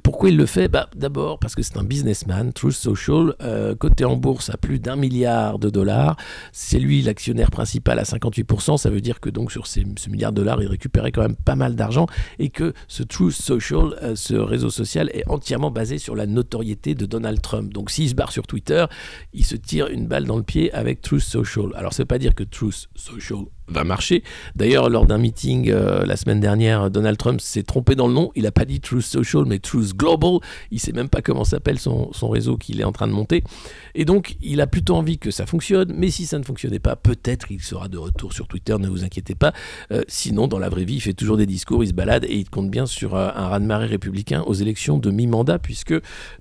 Pourquoi il le fait? D'abord parce que c'est un businessman. Truth Social, coté en bourse à plus d'1 milliard de dollars. C'est lui l'actionnaire principal à 58%. Ça veut dire que donc sur ce milliard de dollars, il récupérait quand même pas mal d'argent et que ce Truth Social, ce réseau social, est entièrement basé sur la notoriété de Donald Trump. Donc s'il se barre sur Twitter, il se tire une balle dans le pied avec Truth Social. Alors ça ne veut pas dire que Truth Social va marcher. D'ailleurs, lors d'un meeting la semaine dernière, Donald Trump s'est trompé dans le nom. Il n'a pas dit Truth Social, mais Truth Global. Il ne sait même pas comment s'appelle son réseau qu'il est en train de monter. Et donc, il a plutôt envie que ça fonctionne. Mais si ça ne fonctionnait pas, peut-être il sera de retour sur Twitter, ne vous inquiétez pas. Sinon, dans la vraie vie, il fait toujours des discours, il se balade et il compte bien sur un raz-de-marée républicain aux élections de mi-mandat, puisque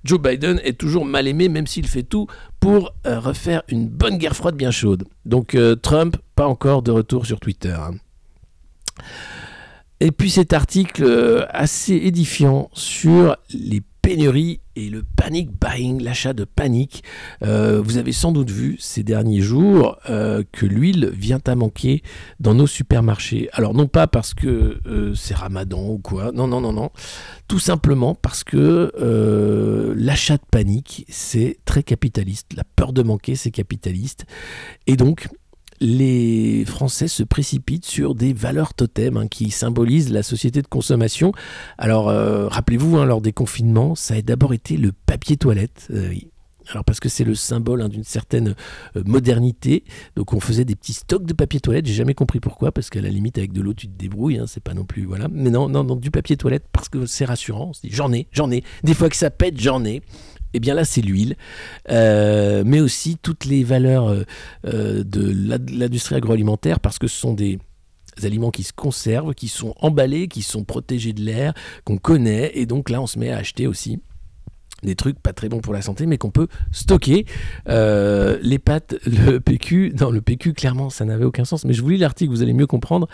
Joe Biden est toujours mal aimé, même s'il fait tout pour refaire une bonne guerre froide bien chaude. Donc Trump, pas encore de retour sur Twitter. Et puis cet article assez édifiant sur les pénuries et le panic buying, l'achat de panique. Vous avez sans doute vu ces derniers jours que l'huile vient à manquer dans nos supermarchés. Alors non pas parce que c'est Ramadan ou quoi, non. Tout simplement parce que l'achat de panique, c'est très capitaliste. La peur de manquer, c'est capitaliste. Et donc, les Français se précipitent sur des valeurs totems qui symbolisent la société de consommation. Alors, rappelez-vous, lors des confinements, ça a d'abord été le papier toilette. Oui. Alors parce que c'est le symbole d'une certaine modernité. Donc on faisait des petits stocks de papier toilette. J'ai jamais compris pourquoi, parce qu'à la limite avec de l'eau tu te débrouilles, c'est pas non plus voilà. Mais non, du papier toilette parce que c'est rassurant. On se dit j'en ai. Des fois que ça pète, j'en ai. Eh bien là, c'est l'huile, mais aussi toutes les valeurs de l'industrie agroalimentaire, parce que ce sont des aliments qui se conservent, qui sont emballés, qui sont protégés de l'air, qu'on connaît, et donc là, on se met à acheter aussi des trucs pas très bons pour la santé, mais qu'on peut stocker. Les pâtes, le PQ, clairement, ça n'avait aucun sens, mais je vous lis l'article, vous allez mieux comprendre,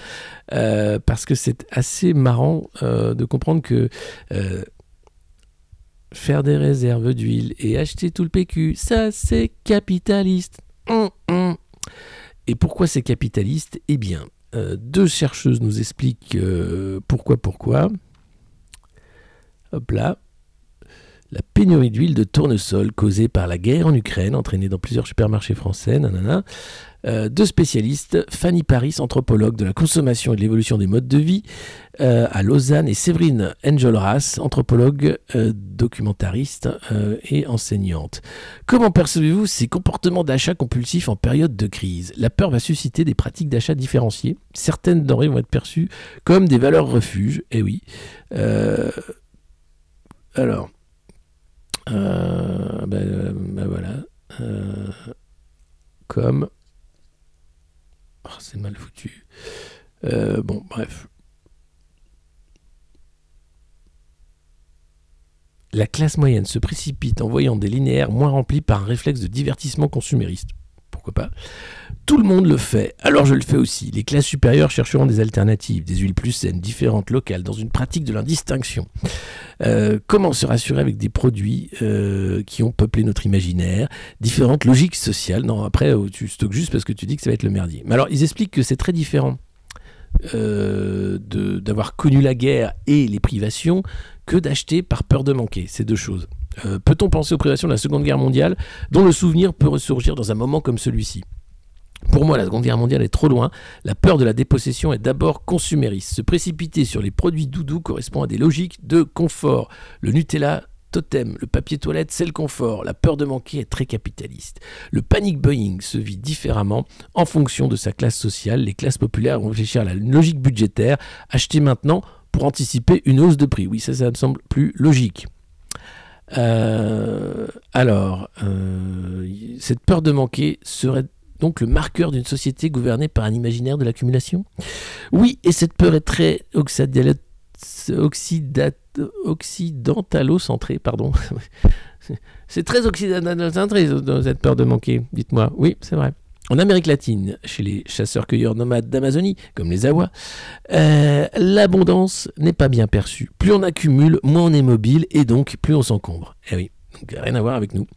parce que c'est assez marrant de comprendre que faire des réserves d'huile et acheter tout le PQ, ça c'est capitaliste. Et pourquoi c'est capitaliste ? Eh bien, deux chercheuses nous expliquent pourquoi. Hop là. La pénurie d'huile de tournesol causée par la guerre en Ukraine, entraînée dans plusieurs supermarchés français, deux spécialistes, Fanny Paris, anthropologue de la consommation et de l'évolution des modes de vie à Lausanne, et Séverine Enjolras, anthropologue, documentariste et enseignante. Comment percevez-vous ces comportements d'achat compulsifs en période de crise ? La peur va susciter des pratiques d'achat différenciées. Certaines denrées vont être perçues comme des valeurs refuges. Eh oui. Alors... voilà. Comme... Oh, c'est mal foutu. Bon, bref. La classe moyenne se précipite en voyant des linéaires moins remplis par un réflexe de divertissement consumériste. Pourquoi pas ? Tout le monde le fait, alors je le fais aussi. Les classes supérieures chercheront des alternatives, des huiles plus saines, différentes, locales, dans une pratique de l'indistinction. Comment se rassurer avec des produits qui ont peuplé notre imaginaire, différentes logiques sociales. Non, après, tu stockes juste parce que tu dis que ça va être le merdier. Mais alors, ils expliquent que c'est très différent d'avoir connu la guerre et les privations que d'acheter par peur de manquer. C'est deux choses. Peut-on penser aux privations de la Seconde Guerre mondiale, dont le souvenir peut ressurgir dans un moment comme celui-ci ? Pour moi, la Seconde Guerre mondiale est trop loin. La peur de la dépossession est d'abord consumériste. Se précipiter sur les produits doudous correspond à des logiques de confort. Le Nutella, totem. Le papier toilette, c'est le confort. La peur de manquer est très capitaliste. Le panic buying se vit différemment en fonction de sa classe sociale. Les classes populaires vont réfléchir à la logique budgétaire. Acheter maintenant pour anticiper une hausse de prix. Oui, ça me semble plus logique. Cette peur de manquer serait donc le marqueur d'une société gouvernée par un imaginaire de l'accumulation ? Oui, et cette peur est très occidentalo-centrée, pardon. C'est très occidentalo-centré, cette peur de manquer, dites-moi. Oui, c'est vrai. En Amérique latine, chez les chasseurs-cueilleurs nomades d'Amazonie, comme les Awa, l'abondance n'est pas bien perçue. Plus on accumule, moins on est mobile, et donc plus on s'encombre. Eh oui. Donc, rien à voir avec nous.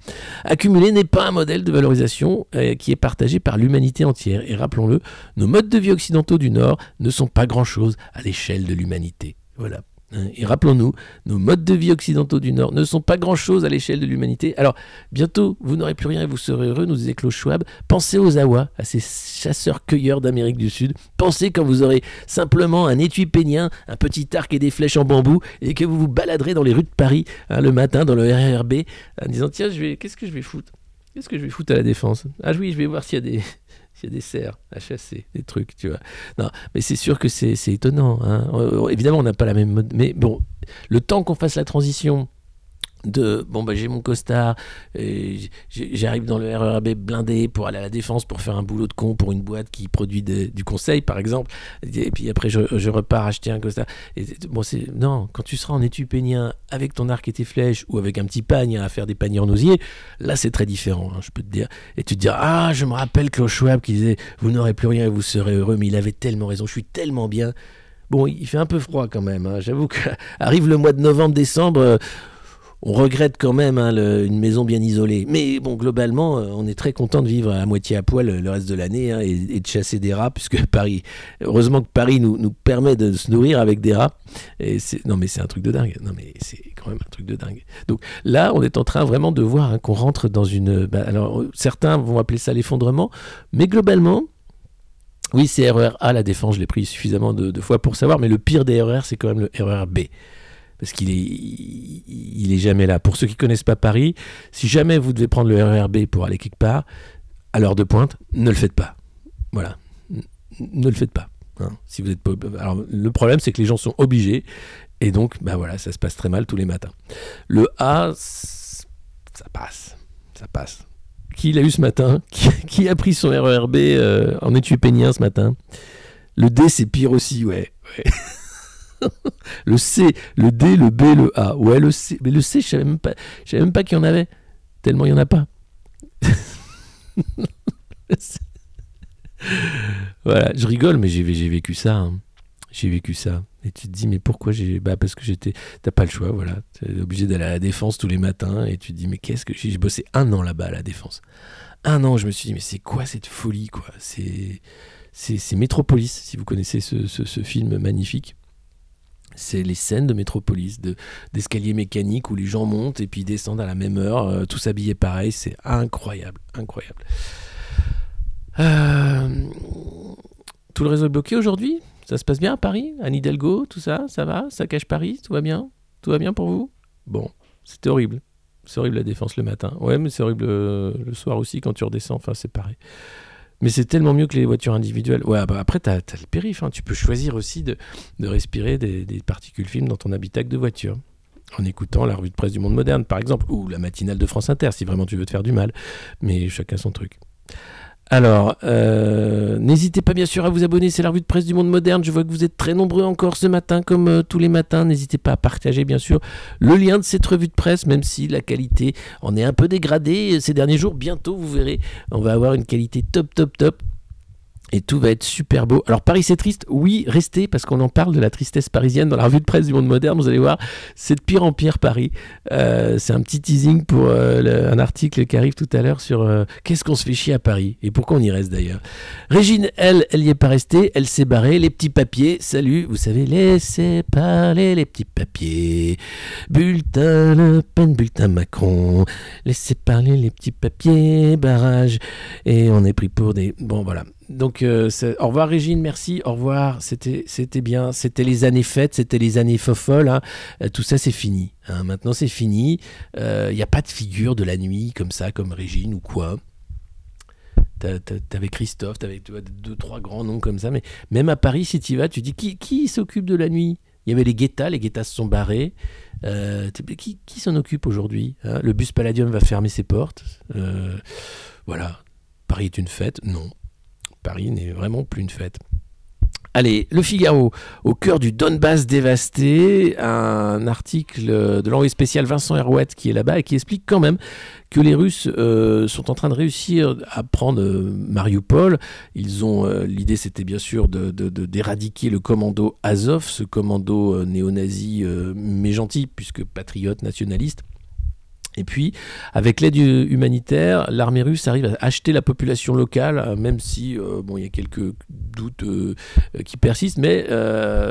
Accumuler n'est pas un modèle de valorisation qui est partagé par l'humanité entière. Et rappelons-le, nos modes de vie occidentaux du Nord ne sont pas grand-chose à l'échelle de l'humanité. Voilà. Et rappelons-nous, nos modes de vie occidentaux du Nord ne sont pas grand-chose à l'échelle de l'humanité. Alors, bientôt, vous n'aurez plus rien et vous serez heureux, nous disait Klaus Schwab. Pensez aux Awa, à ces chasseurs-cueilleurs d'Amérique du Sud. Pensez quand vous aurez simplement un étui pénien, un petit arc et des flèches en bambou, et que vous vous baladerez dans les rues de Paris le matin, dans le RERB, en disant « Tiens, qu'est-ce que je vais foutre ? Qu'est-ce que je vais foutre à la Défense ? Ah oui, je vais voir s'il y a Il y a des cerfs à chasser, des trucs, tu vois. Non, mais c'est sûr que c'est étonnant. Hein. Évidemment, on n'a pas la même mode. Mais bon, le temps qu'on fasse la transition de bon j'ai mon costard, et j'arrive dans le RERB blindé pour aller à la Défense pour faire un boulot de con pour une boîte qui produit du conseil par exemple, et puis après je repars acheter un costard. Et, bon, non, quand tu seras en étui pénien avec ton arc et tes flèches ou avec un petit pagne à faire des paniers en osier, là c'est très différent, hein, je peux te dire. Et tu te diras, ah, je me rappelle Klaus Schwab qui disait vous n'aurez plus rien et vous serez heureux, mais il avait tellement raison, je suis tellement bien. Bon, il fait un peu froid quand même, hein. J'avoue qu'arrive le mois de novembre-décembre, on regrette quand même, hein, une maison bien isolée. Mais bon, globalement, on est très content de vivre à moitié à poil le reste de l'année, hein, et de chasser des rats, puisque heureusement que Paris nous permet de se nourrir avec des rats. Non mais c'est un truc de dingue. Non mais c'est quand même un truc de dingue. Donc là, on est en train vraiment de voir, hein, qu'on rentre dans une... alors, certains vont appeler ça l'effondrement, mais globalement... Oui, c'est RER A, la Défense, je l'ai pris suffisamment de fois pour savoir, mais le pire des RER, c'est quand même le RER B. Parce qu'il est jamais là. Pour ceux qui ne connaissent pas Paris, si jamais vous devez prendre le RER B pour aller quelque part, à l'heure de pointe, ne le faites pas. Voilà. Ne le faites pas. Hein. Si vous êtes pas... Alors, le problème, c'est que les gens sont obligés, et donc, voilà, ça se passe très mal tous les matins. Le A, ça passe. Ça passe. Qui l'a eu ce matin? Qui a pris son RER B en étui pénien ce matin? Le D, c'est pire aussi, ouais. Le C, le D, le B, le A. Ouais, le C. Mais le C, je savais même pas qu'il y en avait. Tellement il n'y en a pas. Voilà, je rigole, mais j'ai vécu ça. Hein. J'ai vécu ça. Et tu te dis, mais pourquoi parce que t'as pas le choix, voilà. T'es obligé d'aller à la Défense tous les matins. Et tu te dis, mais qu'est-ce que j'ai bossé 1 an là-bas à la Défense. 1 an, je me suis dit, mais c'est quoi cette folie, quoi. C'est Métropolis, si vous connaissez ce film magnifique. C'est les scènes de Métropolis, d'escaliers mécaniques où les gens montent et puis descendent à la même heure, tous habillés pareil. C'est incroyable, incroyable. Tout le réseau est bloqué aujourd'hui? Ça se passe bien à Paris? Anne Hidalgo, tout ça? Ça va? Ça cache Paris? Tout va bien? Tout va bien pour vous? Bon, c'était horrible. C'est horrible la Défense le matin. Ouais, mais c'est horrible le soir aussi quand tu redescends. Enfin, c'est pareil. Mais c'est tellement mieux que les voitures individuelles. Ouais, après, t'as le périph'. Hein. Tu peux choisir aussi de respirer des particules fines dans ton habitacle de voiture. En écoutant la revue de presse du Monde Moderne, par exemple. Ou la matinale de France Inter, si vraiment tu veux te faire du mal. Mais chacun son truc. Alors, n'hésitez pas bien sûr à vous abonner, c'est la revue de presse du Monde Moderne. Je vois que vous êtes très nombreux encore ce matin, comme tous les matins. N'hésitez pas à partager bien sûr le lien de cette revue de presse, même si la qualité en est un peu dégradée ces derniers jours. Bientôt, vous verrez, on va avoir une qualité top. Et tout va être super beau. Alors Paris c'est triste, oui, restez, parce qu'on en parle de la tristesse parisienne dans la revue de presse du Monde Moderne. Vous allez voir, c'est de pire en pire Paris. C'est un petit teasing pour un article qui arrive tout à l'heure sur qu'est-ce qu'on se fait chier à Paris et pourquoi on y reste d'ailleurs. Régine, elle y est pas restée, elle s'est barrée. Les petits papiers, salut, vous savez, laissez parler les petits papiers. Bulletin Le Pen, bulletin Macron, laissez parler les petits papiers, barrage. Et on est pris pour des... Bon voilà. Donc au revoir Régine, merci, au revoir, c'était bien, c'était les années fêtes, c'était les années folles, hein. Tout ça c'est fini, hein. Maintenant c'est fini, il n'y a pas de figure de la nuit comme ça, comme Régine ou quoi. T'avais Christophe, t'avais 2-3 grands noms comme ça, mais même à Paris si tu y vas, tu dis qui s'occupe de la nuit? Il y avait les Guettas se sont barrés, qui s'en occupe aujourd'hui, hein? Le bus Palladium va fermer ses portes, voilà, Paris est une fête, non. Paris n'est vraiment plus une fête. Allez, Le Figaro, au cœur du Donbass dévasté, un article de l'envoyé spécial Vincent Herouette qui est là-bas et qui explique quand même que les Russes sont en train de réussir à prendre Mariupol. L'idée c'était bien sûr d'éradiquer le commando Azov, ce commando néo-nazi mais gentil puisque patriote nationaliste. Et puis, avec l'aide humanitaire, l'armée russe arrive à acheter la population locale, même si il y a quelques doutes qui persistent. Mais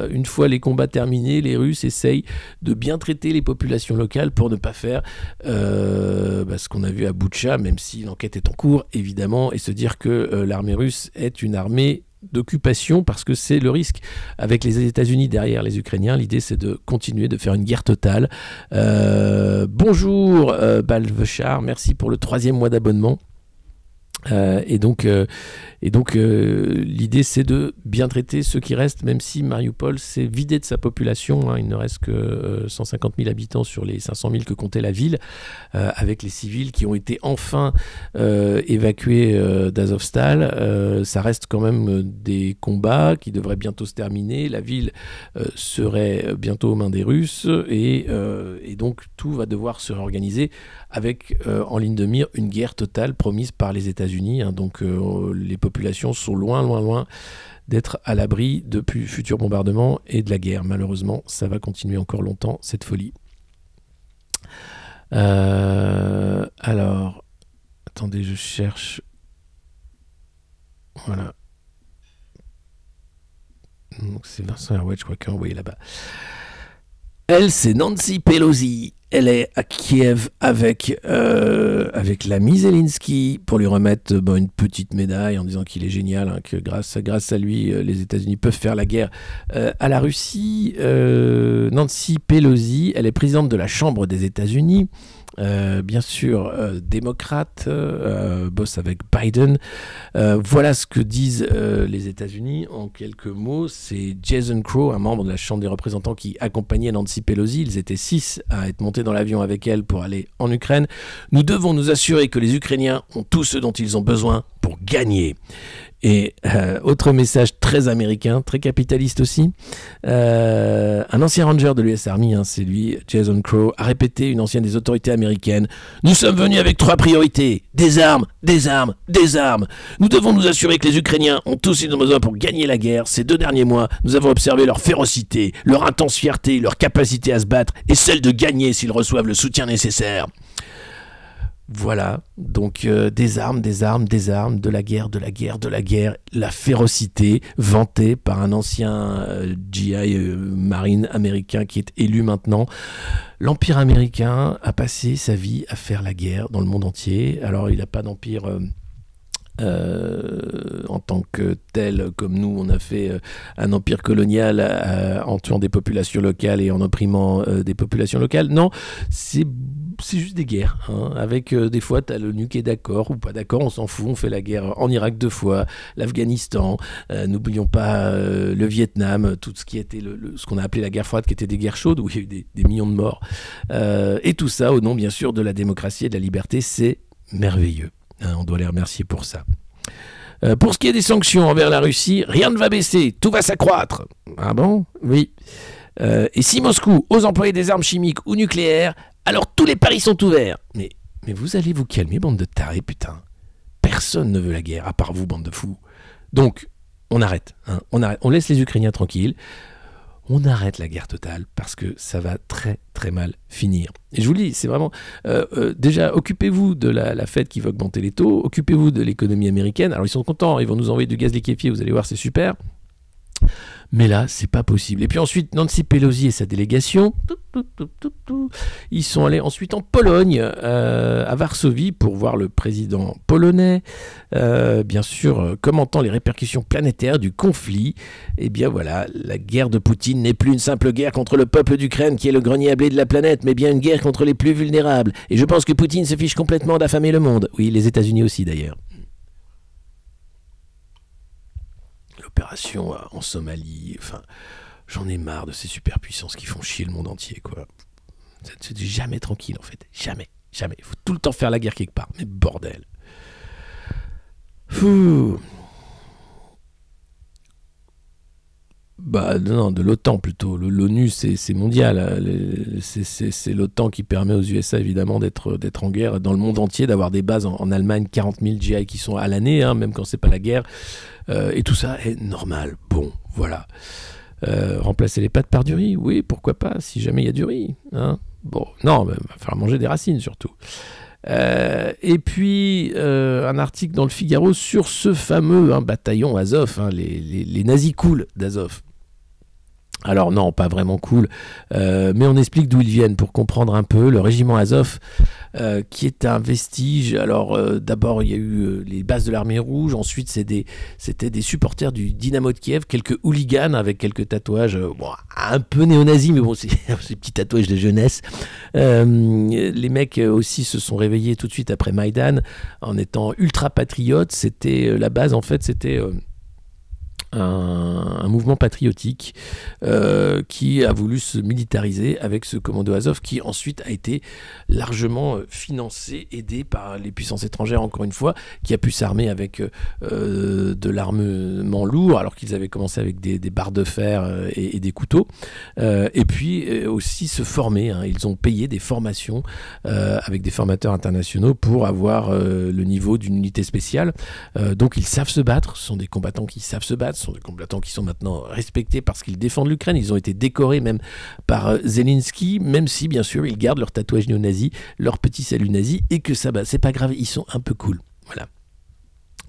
une fois les combats terminés, les Russes essayent de bien traiter les populations locales pour ne pas faire ce qu'on a vu à Boutcha, même si l'enquête est en cours, évidemment, et se dire que l'armée russe est une armée d'occupation parce que c'est le risque avec les États-Unis derrière les Ukrainiens. L'idée c'est de continuer de faire une guerre totale. Bonjour Balvechar, merci pour le 3e mois d'abonnement. L'idée, c'est de bien traiter ceux qui restent, même si Mariupol s'est vidé de sa population. Hein. Il ne reste que 150 000 habitants sur les 500 000 que comptait la ville, avec les civils qui ont été enfin évacués d'Azovstal. Ça reste quand même des combats qui devraient bientôt se terminer. La ville serait bientôt aux mains des Russes et donc tout va devoir se réorganiser avec en ligne de mire une guerre totale promise par les États-Unis. Hein. Donc les populations sont loin d'être à l'abri de futurs bombardements et de la guerre. Malheureusement, ça va continuer encore longtemps, cette folie. Alors, attendez, je cherche. Voilà. Donc c'est Vincent Herouet, je crois qu'il a envoyé là-bas. Elle, c'est Nancy Pelosi. Elle est à Kiev avec l'ami Zelensky pour lui remettre une petite médaille en disant qu'il est génial, hein, que grâce à lui, les États-Unis peuvent faire la guerre à la Russie. Nancy Pelosi, elle est présidente de la Chambre des États-Unis. Bien sûr, démocrate, bosse avec Biden. Voilà ce que disent les États-Unis en quelques mots. C'est Jason Crow, un membre de la Chambre des représentants qui accompagnait Nancy Pelosi. Ils étaient 6 à être montés dans l'avion avec elle pour aller en Ukraine. Nous devons nous assurer que les Ukrainiens ont tout ce dont ils ont besoin pour gagner. Et autre message très américain, très capitaliste aussi, un ancien ranger de l'US Army, hein, c'est lui, Jason Crow, a répété, une ancienne des autorités américaines: nous sommes venus avec 3 priorités, des armes, des armes, des armes. Nous devons nous assurer que les Ukrainiens ont tous ce dont ils ont besoin pour gagner la guerre. Ces 2 derniers mois, nous avons observé leur férocité, leur intense fierté, leur capacité à se battre et celle de gagner s'ils reçoivent le soutien nécessaire. Voilà, donc des armes, de la guerre, la férocité vantée par un ancien GI marine américain qui est élu maintenant. L'Empire américain a passé sa vie à faire la guerre dans le monde entier. Alors il n'a pas d'empire en tant que tel, comme nous on a fait un empire colonial en tuant des populations locales et en opprimant des populations locales. Non, c'est juste des guerres, hein, avec des fois t'as l'ONU qui est d'accord ou pas d'accord, on s'en fout, on fait la guerre en Irak 2 fois, l'Afghanistan, n'oublions pas le Vietnam, tout ce qui était ce qu'on a appelé la guerre froide, qui était des guerres chaudes où il y a eu des millions de morts, et tout ça au nom bien sûr de la démocratie et de la liberté. C'est merveilleux. On doit les remercier pour ça. Pour ce qui est des sanctions envers la Russie, rien ne va baisser, tout va s'accroître. Ah bon? Oui. Et si Moscou ose employer des armes chimiques ou nucléaires, alors tous les paris sont ouverts. Mais vous allez vous calmer, bande de tarés, putain. Personne ne veut la guerre, à part vous, bande de fous. Donc, on arrête. Hein, on laisse les Ukrainiens tranquilles. On arrête la guerre totale parce que ça va très très mal finir. Et je vous le dis, c'est vraiment... déjà, occupez-vous de la Fed qui va augmenter les taux, occupez-vous de l'économie américaine. Alors ils sont contents, ils vont nous envoyer du gaz liquéfié, vous allez voir, c'est super. Mais là, c'est pas possible. Et puis ensuite, Nancy Pelosi et sa délégation, ils sont allés ensuite en Pologne, à Varsovie, pour voir le président polonais, bien sûr, commentant les répercussions planétaires du conflit. Et bien voilà, la guerre de Poutine n'est plus une simple guerre contre le peuple d'Ukraine, qui est le grenier à blé de la planète, mais bien une guerre contre les plus vulnérables. Et je pense que Poutine se fiche complètement d'affamer le monde. Oui, les États-Unis aussi d'ailleurs. Opération en Somalie, enfin, j'en ai marre de ces superpuissances qui font chier le monde entier, quoi. C'est jamais tranquille, en fait. Jamais. Il faut tout le temps faire la guerre quelque part. Mais bordel. Fou. Bah non, de l'OTAN plutôt. L'ONU, c'est mondial. C'est l'OTAN qui permet aux USA évidemment d'être en guerre dans le monde entier, d'avoir des bases en Allemagne, 40 000 GI qui sont à l'année, hein, même quand c'est pas la guerre. Et tout ça est normal. Bon, voilà. Remplacer les pâtes par du riz, oui, pourquoi pas, si jamais il y a du riz. Hein. Bon, non, il va falloir manger des racines surtout. Et puis, un article dans le Figaro sur ce fameux bataillon Azov, hein, les nazis cool d'Azov. Alors non, pas vraiment cool, mais on explique d'où ils viennent pour comprendre un peu. Le régiment Azov, qui est un vestige. Alors d'abord, il y a eu les bases de l'armée rouge. Ensuite, c'était des supporters du Dynamo de Kiev, quelques hooligans avec quelques tatouages, bon, un peu néo-nazis, mais bon, c'est ces petits tatouages de jeunesse. Les mecs aussi se sont réveillés tout de suite après Maïdan en étant ultra patriotes. C'était la base, en fait, c'était un mouvement patriotique qui a voulu se militariser avec ce commando Azov qui ensuite a été largement financé, aidé par les puissances étrangères encore une fois, qui a pu s'armer avec de l'armement lourd alors qu'ils avaient commencé avec des barres de fer et des couteaux, et puis aussi se former, hein. Ils ont payé des formations avec des formateurs internationaux pour avoir le niveau d'une unité spéciale, donc ils savent se battre, ce sont des combattants qui savent se battre, sont des combattants qui sont maintenant respectés parce qu'ils défendent l'Ukraine. Ils ont été décorés même par Zelensky, même si bien sûr ils gardent leur tatouage néo-nazi, leur petit salut nazi, et que ça, c'est pas grave, ils sont un peu cool. Voilà.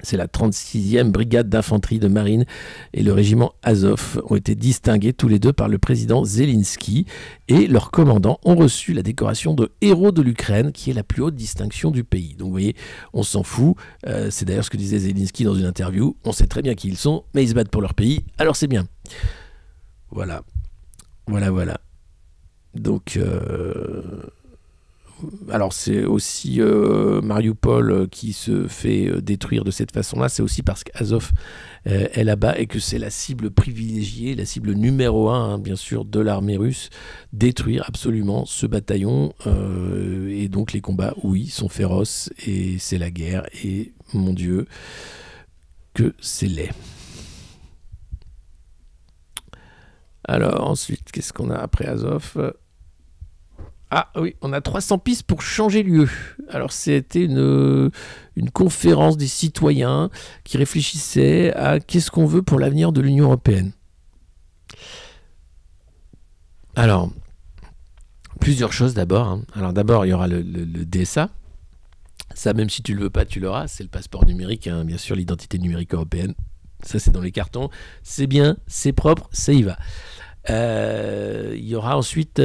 C'est la 36e brigade d'infanterie de marine et le régiment Azov ont été distingués tous les deux par le président Zelensky, et leurs commandants ont reçu la décoration de héros de l'Ukraine, qui est la plus haute distinction du pays. Donc vous voyez, on s'en fout. C'est d'ailleurs ce que disait Zelensky dans une interview. On sait très bien qui ils sont, mais ils se battent pour leur pays, alors c'est bien. Voilà. Voilà. Donc... Alors c'est aussi Mariupol qui se fait détruire de cette façon-là, c'est aussi parce qu'Azov est là-bas et que c'est la cible privilégiée, la cible numéro 1, hein, bien sûr, de l'armée russe, détruire absolument ce bataillon, et donc les combats, oui, sont féroces, et c'est la guerre, et mon Dieu, que c'est laid. Alors ensuite, qu'est-ce qu'on a après Azov ? Ah oui, on a 300 pistes pour changer lieu. Alors c'était une conférence des citoyens qui réfléchissaient à qu'est-ce qu'on veut pour l'avenir de l'Union européenne. Alors, plusieurs choses d'abord, hein. Alors d'abord, il y aura le DSA. Ça, même si tu le veux pas, tu l'auras. C'est le passeport numérique, hein, bien sûr, l'identité numérique européenne. Ça, c'est dans les cartons. C'est bien, c'est propre, ça y va. Il y aura ensuite...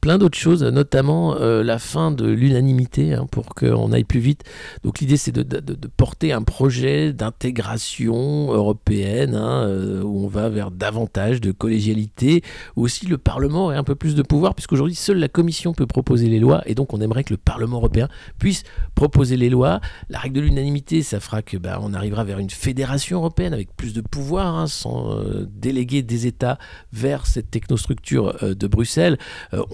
plein d'autres choses, notamment la fin de l'unanimité, hein, pour qu'on aille plus vite. Donc l'idée, c'est de porter un projet d'intégration européenne, hein, où on va vers davantage de collégialité, où aussi le Parlement ait un peu plus de pouvoir, puisqu'aujourd'hui, seule la Commission peut proposer les lois, et donc on aimerait que le Parlement européen puisse proposer les lois. La règle de l'unanimité, ça fera que on arrivera vers une fédération européenne avec plus de pouvoir, hein, sans déléguer des États vers cette technostructure de Bruxelles.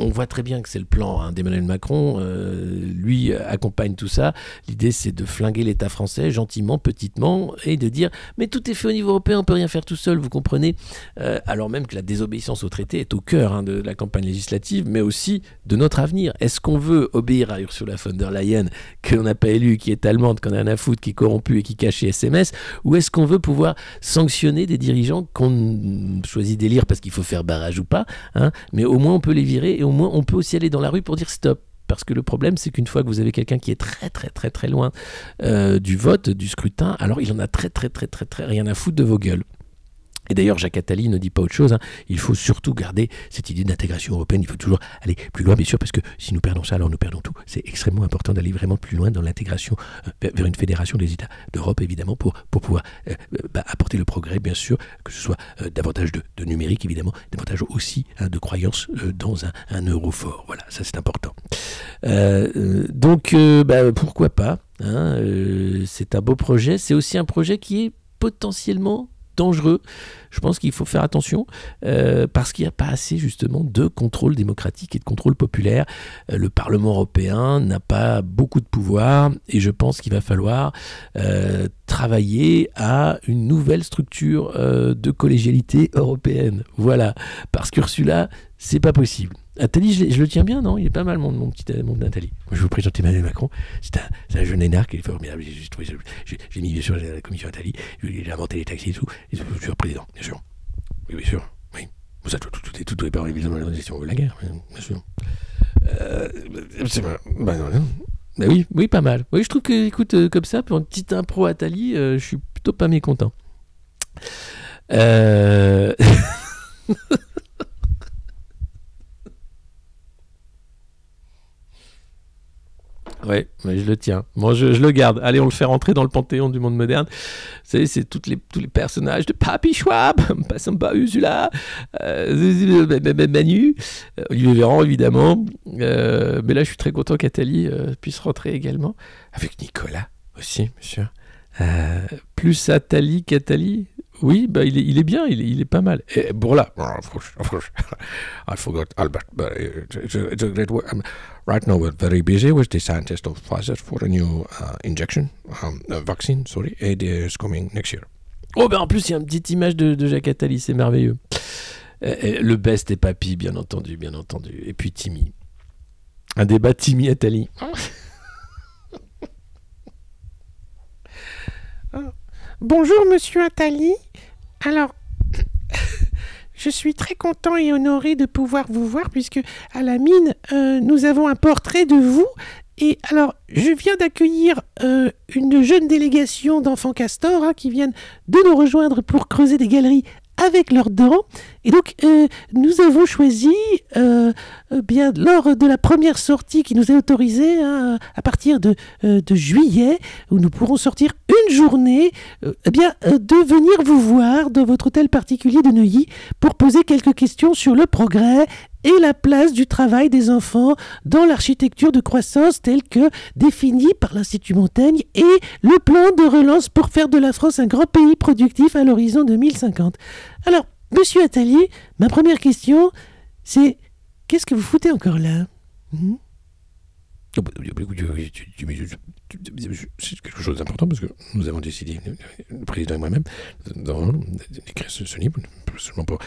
On voit très bien que c'est le plan, hein, d'Emmanuel Macron, lui accompagne tout ça. L'idée, c'est de flinguer l'État français gentiment, petitement, et de dire mais tout est fait au niveau européen, on peut rien faire tout seul, vous comprenez, alors même que la désobéissance au traité est au cœur, hein, de la campagne législative, mais aussi de notre avenir. Est-ce qu'on veut obéir à Ursula von der Leyen, qu'on n'a pas élue, qui est allemande, qu'on a rien à foutre, qui est corrompue et qui cache les SMS, ou est-ce qu'on veut pouvoir sanctionner des dirigeants qu'on choisit d'élire parce qu'il faut faire barrage ou pas, hein, mais au moins on peut les virer, et au moins on peut aussi aller dans la rue pour dire stop. Parce que le problème, c'est qu'une fois que vous avez quelqu'un qui est très loin du vote, du scrutin, alors il en a très rien à foutre de vos gueules. Et d'ailleurs, Jacques Attali ne dit pas autre chose, hein. Il faut surtout garder cette idée d'intégration européenne. Il faut toujours aller plus loin, bien sûr, parce que si nous perdons ça, alors nous perdons tout. C'est extrêmement important d'aller vraiment plus loin dans l'intégration vers une fédération des États d'Europe, évidemment, pour pouvoir apporter le progrès, bien sûr, que ce soit davantage de numérique, évidemment, davantage aussi, hein, de croyance dans un euro fort. Voilà, ça c'est important. Donc, pourquoi pas, hein, c'est un beau projet. C'est aussi un projet qui est potentiellement dangereux. Je pense qu'il faut faire attention parce qu'il n'y a pas assez justement de contrôle démocratique et de contrôle populaire. Le Parlement européen n'a pas beaucoup de pouvoir, et je pense qu'il va falloir travailler à une nouvelle structure de collégialité européenne. Voilà, parce qu'Ursula, c'est pas possible. Attali, je le tiens bien, non? Il est pas mal, mon petit Attali. Je vous présente Emmanuel Macron. C'est un jeune énarque, il est formidable. J'ai mis bien sûr la commission Attali. J'ai inventé les taxis et tout. Et je suis président, bien sûr. Oui, bien sûr. Oui. Ça, tout est pas évidemment la gestion de la guerre, bien sûr. C'est pas. Oui, pas mal. Oui, je trouve que, écoute, comme ça, pour une petite impro Attali, je suis plutôt pas mécontent. Ouais, mais je le tiens. Bon, je le garde. Allez, on le fait rentrer dans le panthéon du monde moderne. C'est tous les personnages de Papy Schwab, Passamba Ursula, Manu, Olivier Véran, évidemment. Mais là, je suis très content qu'Atali puisse rentrer également. Avec Nicolas aussi, monsieur. Plus Atali qu'Atali. Oui, bah il est bien, il est pas mal. Et Bourla, of course. I forgot Albert, but it's a great work. Right now we're very busy with the scientists of Pfizer for a new vaccine, sorry, and it's coming next year. Oh ben en plus il y a une petite image de Jacques Attali, c'est merveilleux. Le best est Papy, bien entendu. Et puis Timmy. Un débat Timmy-Attali. Bonjour Monsieur Attali. Alors, je suis très content et honoré de pouvoir vous voir puisque à la mine, nous avons un portrait de vous. Et alors, je viens d'accueillir une jeune délégation d'enfants castors qui viennent de nous rejoindre pour creuser des galeries avec leurs dents. Et donc, nous avons choisi, bien lors de la première sortie qui nous est autorisée à partir de juillet, où nous pourrons sortir une journée, de venir vous voir dans votre hôtel particulier de Neuilly pour poser quelques questions sur le progrès et la place du travail des enfants dans l'architecture de croissance telle que définie par l'Institut Montaigne et le plan de relance pour faire de la France un grand pays productif à l'horizon 2050. Alors, Monsieur Attali, ma première question, c'est qu'est-ce que vous foutez encore là ? C'est quelque chose d'important parce que nous avons décidé, le président et moi-même, d'écrire ce livre, seulement pour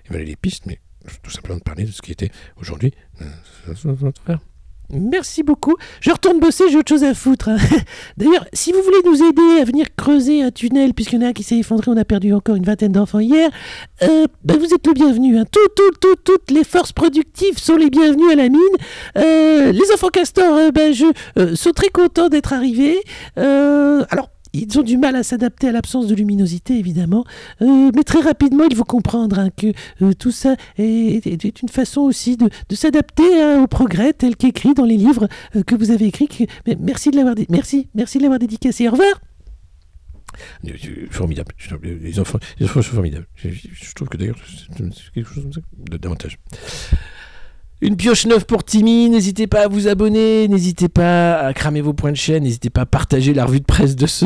évaluer les pistes, mais tout simplement de parler de ce qui était aujourd'hui notre frère. Merci beaucoup. Je retourne bosser, j'ai autre chose à foutre. D'ailleurs, si vous voulez nous aider à venir creuser un tunnel, puisqu'il y en a un qui s'est effondré, on a perdu encore une vingtaine d'enfants hier, vous êtes le bienvenu. Toutes les forces productives sont les bienvenues à la mine. Les enfants castors, sont très contents d'être arrivés. Alors, ils ont du mal à s'adapter à l'absence de luminosité, évidemment. Mais très rapidement, ils vont comprendre que tout ça est une façon aussi de s'adapter au progrès tel qu'écrit dans les livres que vous avez écrits. Merci de l'avoir merci de l'avoir dédicacé. Au revoir. Formidable. Les enfants sont formidables. Je trouve que d'ailleurs, c'est quelque chose comme ça davantage. Une pioche neuve pour Timmy, n'hésitez pas à vous abonner, n'hésitez pas à cramer vos points de chaîne, n'hésitez pas à partager la revue de presse de ce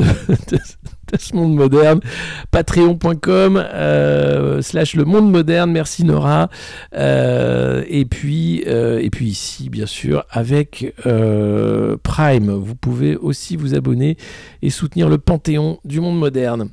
monde moderne. Patreon.com / le monde moderne, merci Nora. Et puis ici, bien sûr, avec Prime, vous pouvez aussi vous abonner et soutenir le panthéon du monde moderne.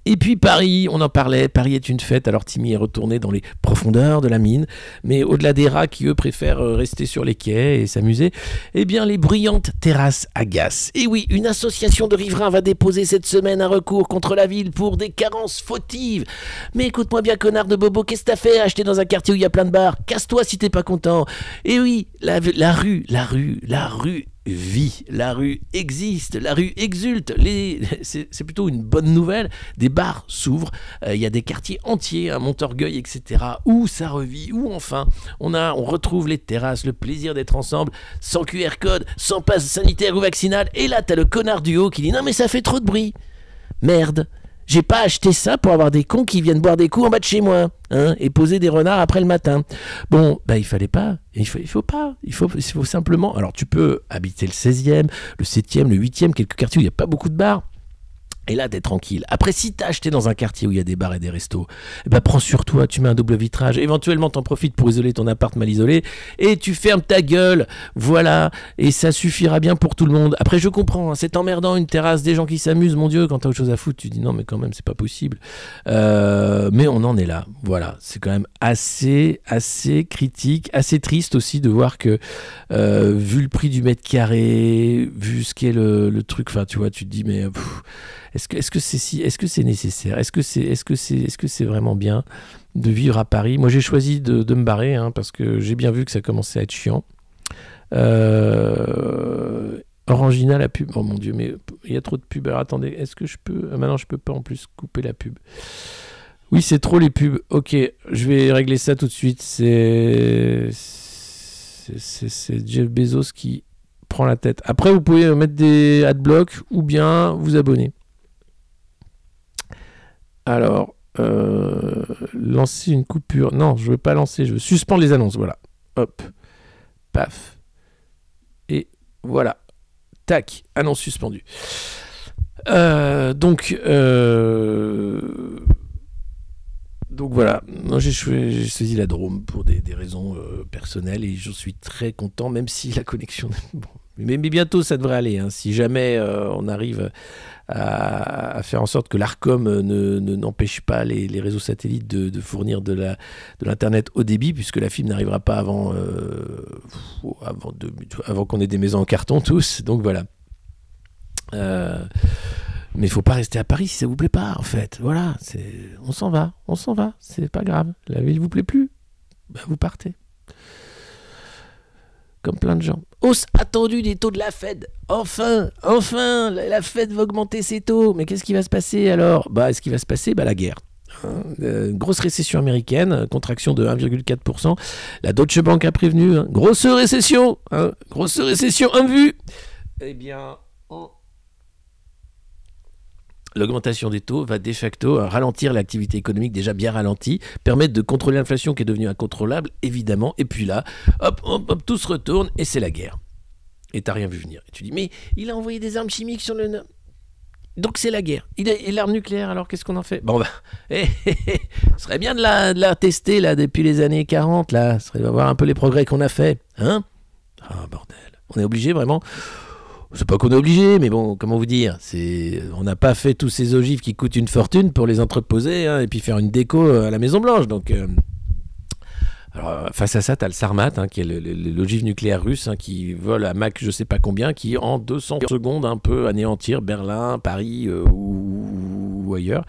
Et puis Paris, on en parlait, Paris est une fête, alors Timmy est retourné dans les profondeurs de la mine, mais au-delà des rats qui eux préfèrent rester sur les quais et s'amuser, eh bien les bruyantes terrasses agacent. Et oui, une association de riverains va déposer cette semaine un recours contre la ville pour des carences fautives. Mais écoute-moi bien connard de bobo, qu'est-ce que t'as fait acheter dans un quartier où il y a plein de bars? Casse-toi si t'es pas content. Et oui, la rue vit, la rue existe, la rue exulte, c'est plutôt une bonne nouvelle, des bars s'ouvrent, il y a des quartiers entiers, Montorgueil, etc., où ça revit, où enfin on retrouve les terrasses, le plaisir d'être ensemble, sans QR code, sans passe sanitaire ou vaccinal, et là t'as le connard du haut qui dit non mais ça fait trop de bruit, merde. J'ai pas acheté ça pour avoir des cons qui viennent boire des coups en bas de chez moi, et poser des renards après le matin. Bon, il fallait pas, il faut pas, il faut simplement. Alors tu peux habiter le 16e, le 7e, le 8e, quelques quartiers où il n'y a pas beaucoup de bars. Et là, t'es tranquille. Après, si t'as acheté dans un quartier où il y a des bars et des restos, prends sur toi, tu mets un double vitrage, éventuellement t'en profites pour isoler ton appart mal isolé, et tu fermes ta gueule, voilà, et ça suffira bien pour tout le monde. Après, je comprends, c'est emmerdant, une terrasse, des gens qui s'amusent, mon Dieu, quand t'as autre chose à foutre, tu dis non, mais quand même, c'est pas possible. Mais on en est là, voilà, c'est quand même assez critique, assez triste aussi de voir que, vu le prix du mètre carré, vu ce qu'est le truc, enfin, tu vois, tu te dis, mais... Est-ce que c'est nécessaire? Est-ce que c'est vraiment bien de vivre à Paris? Moi, j'ai choisi de me barrer parce que j'ai bien vu que ça commençait à être chiant. Orangina, la pub. Oh mon Dieu, mais il y a trop de pubs. Alors, attendez, est-ce que je peux... maintenant, je peux pas en plus couper la pub. Oui, c'est trop les pubs. Ok, je vais régler ça tout de suite. C'est Jeff Bezos qui prend la tête. Après, vous pouvez mettre des adblocks ou bien vous abonner. Alors, lancer une coupure. Non, je veux pas lancer, je veux suspendre les annonces. Voilà. Hop. Paf. Et voilà. Tac. Annonce suspendue. Donc voilà, moi j'ai choisi la Drôme pour des raisons personnelles et je suis très content, même si la connexion... Bon. Mais bientôt ça devrait aller, hein. Si jamais on arrive à faire en sorte que l'Arcom n'empêche pas les réseaux satellites de fournir de l'internet haut débit, puisque la fibre n'arrivera pas avant qu'on ait des maisons en carton tous, donc voilà. Mais il faut pas rester à Paris si ça vous plaît pas, en fait. Voilà, on s'en va, c'est pas grave. La ville vous plaît plus, ben vous partez. Comme plein de gens. Hausse attendue des taux de la Fed. Enfin, la Fed va augmenter ses taux. Mais qu'est-ce qui va se passer alors ? Ce qui va se passer, la guerre. Grosse récession américaine, contraction de 1,4%. La Deutsche Bank a prévenu, grosse récession en vue. Eh bien, l'augmentation des taux va de facto ralentir l'activité économique déjà bien ralentie, permettre de contrôler l'inflation qui est devenue incontrôlable, évidemment, et puis là, hop, tout se retourne et c'est la guerre. Et t'as rien vu venir. Et tu dis, mais il a envoyé des armes chimiques sur le... Donc c'est la guerre. Il a l'arme nucléaire, alors qu'est-ce qu'on en fait ? Ce serait bien de la tester là, depuis les années 40, là. Ce serait de voir un peu les progrès qu'on a fait. Hein ? Ah, bordel. On est obligé vraiment... C'est pas qu'on est obligé, mais bon, comment vous dire, on n'a pas fait tous ces ogives qui coûtent une fortune pour les entreposer et puis faire une déco à la Maison Blanche. Donc, alors, face à ça, tu as le Sarmat, qui est l'ogive nucléaire russe, qui vole à Mach je sais pas combien, qui en 200 secondes peut anéantir Berlin, Paris ou ailleurs.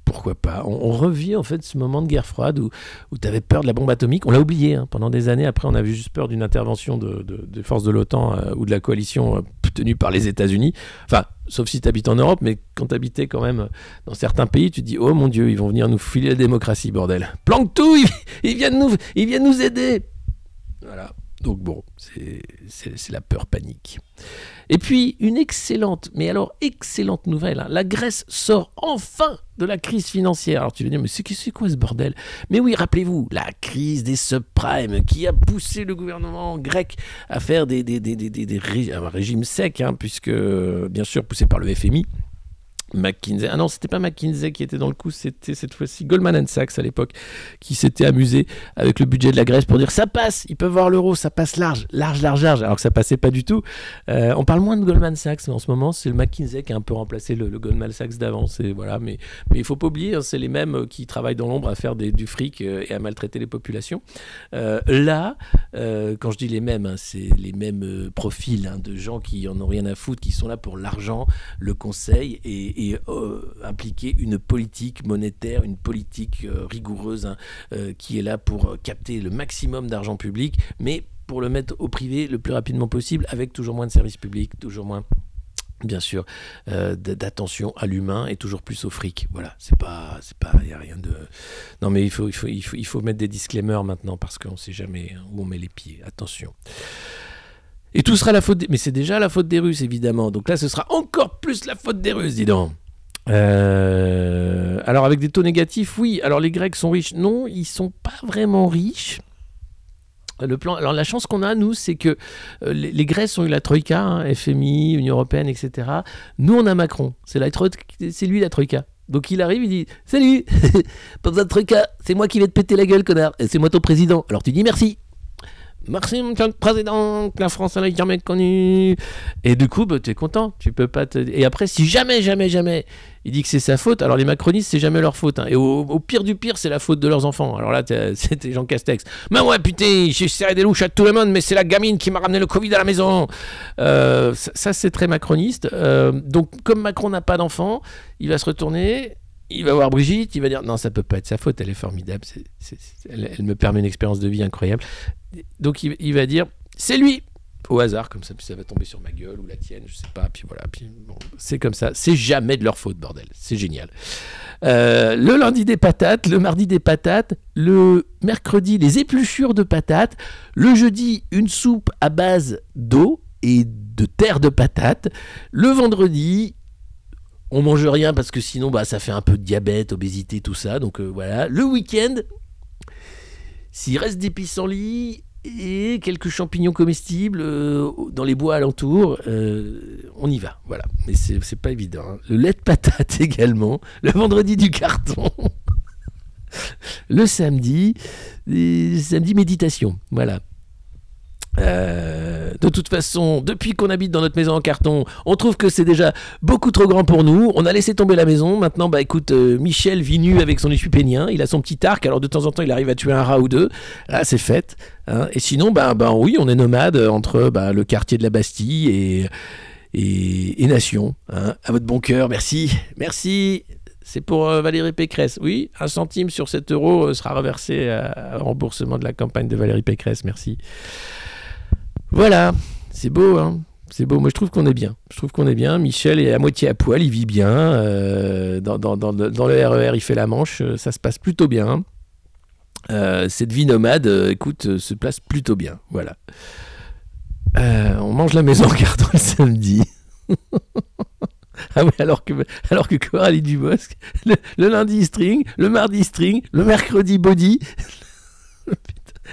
Pourquoi pas ? On revit en fait ce moment de guerre froide où tu avais peur de la bombe atomique. On l'a oublié pendant des années. Après, on avait juste peur d'une intervention des forces de l'OTAN ou de la coalition tenue par les États-Unis. Enfin, sauf si tu habites en Europe, mais quand tu habitais quand même dans certains pays, tu te dis oh mon Dieu, ils vont venir nous filer la démocratie, bordel. Planque tout, ils viennent nous aider. Voilà. Donc bon, c'est la peur panique. Et puis, une excellente nouvelle. La Grèce sort enfin de la crise financière. Alors tu vas dire, mais c'est quoi ce bordel ? Mais oui, rappelez-vous, la crise des subprimes qui a poussé le gouvernement grec à faire un régime sec, puisque, bien sûr, poussé par le FMI. McKinsey, non, c'était pas McKinsey qui était dans le coup, c'était cette fois-ci Goldman Sachs à l'époque qui s'était amusé avec le budget de la Grèce pour dire ça passe, ils peuvent voir l'euro, ça passe large, alors que ça passait pas du tout. On parle moins de Goldman Sachs, mais en ce moment c'est le McKinsey qui a un peu remplacé le Goldman Sachs d'avant. Voilà, mais il faut pas oublier, c'est les mêmes qui travaillent dans l'ombre à faire du fric et à maltraiter les populations. Là, quand je dis les mêmes, c'est les mêmes profils de gens qui en ont rien à foutre, qui sont là pour l'argent, le conseil et impliquer une politique monétaire, une politique rigoureuse qui est là pour capter le maximum d'argent public, mais pour le mettre au privé le plus rapidement possible, avec toujours moins de services publics, toujours moins, bien sûr, d'attention à l'humain et toujours plus au fric. Voilà, il n'y a rien de... Non, mais il faut mettre des disclaimers maintenant parce qu'on ne sait jamais où on met les pieds. Attention. Et tout sera la faute mais c'est déjà la faute des Russes, évidemment. Donc là, ce sera encore plus la faute des Russes, dis donc. Alors, avec des taux négatifs, oui. Alors, les Grecs sont riches. Non, ils ne sont pas vraiment riches. Alors, la chance qu'on a, nous, c'est que les Grèces ont eu la Troïka, FMI, Union Européenne, etc. Nous, on a Macron. C'est lui, la Troïka. Donc, il arrive, il dit « Salut, pas besoin de Troïka, c'est moi qui vais te péter la gueule, connard. Et c'est moi ton président. » Alors, tu dis « Merci. » Merci, monsieur le président, que la France n'a jamais connu. Et du coup, t'es content. Tu peux pas Et après, si jamais, il dit que c'est sa faute, alors les macronistes, c'est jamais leur faute. Et au pire du pire, c'est la faute de leurs enfants. Alors là, c'était Jean Castex. Mais ouais, putain, j'ai serré des louches à tout le monde, mais c'est la gamine qui m'a ramené le Covid à la maison. Ça, c'est très macroniste. Donc, comme Macron n'a pas d'enfant, il va se retourner... Il va voir Brigitte, il va dire non, ça peut pas être sa faute, elle est formidable, elle me permet une expérience de vie incroyable. Donc il va dire c'est lui, au hasard, comme ça, puis ça va tomber sur ma gueule ou la tienne, je sais pas, puis voilà, puis bon, c'est comme ça, c'est jamais de leur faute, bordel, c'est génial. Le lundi des patates, le mardi des patates, le mercredi les épluchures de patates, le jeudi une soupe à base d'eau et de terre de patates, le vendredi on mange rien parce que sinon bah, ça fait un peu de diabète, obésité, tout ça, donc voilà, le week-end, s'il reste des pissenlits et quelques champignons comestibles dans les bois alentours, on y va, voilà. Mais c'est pas évident. Hein. Le lait de patate également, le vendredi du carton, le samedi méditation, voilà. De toute façon, depuis qu'on habite dans notre maison en carton, on trouve que c'est déjà beaucoup trop grand pour nous. On a laissé tomber la maison. Maintenant, bah écoute, Michel vit nu avec son essuie pénien. Il a son petit arc. Alors de temps en temps, il arrive à tuer un rat ou deux. Là, c'est fait. Hein. Et sinon, bah oui, on est nomade entre le quartier de la Bastille et Nation. Hein. À votre bon cœur, merci, merci. C'est pour Valérie Pécresse. Oui, 1 centime sur 7 € sera reversé au remboursement de la campagne de Valérie Pécresse. Merci. Voilà, c'est beau, hein. C'est beau. Moi, je trouve qu'on est bien. Je trouve qu'on est bien. Michel est à moitié à poil, il vit bien. Dans le RER, il fait la manche. Ça se passe plutôt bien. Cette vie nomade, écoute, se place plutôt bien. Voilà. On mange la maison en carton le samedi. Ah oui, alors que Coralie Dubosc, le lundi string, le mardi string, le mercredi body.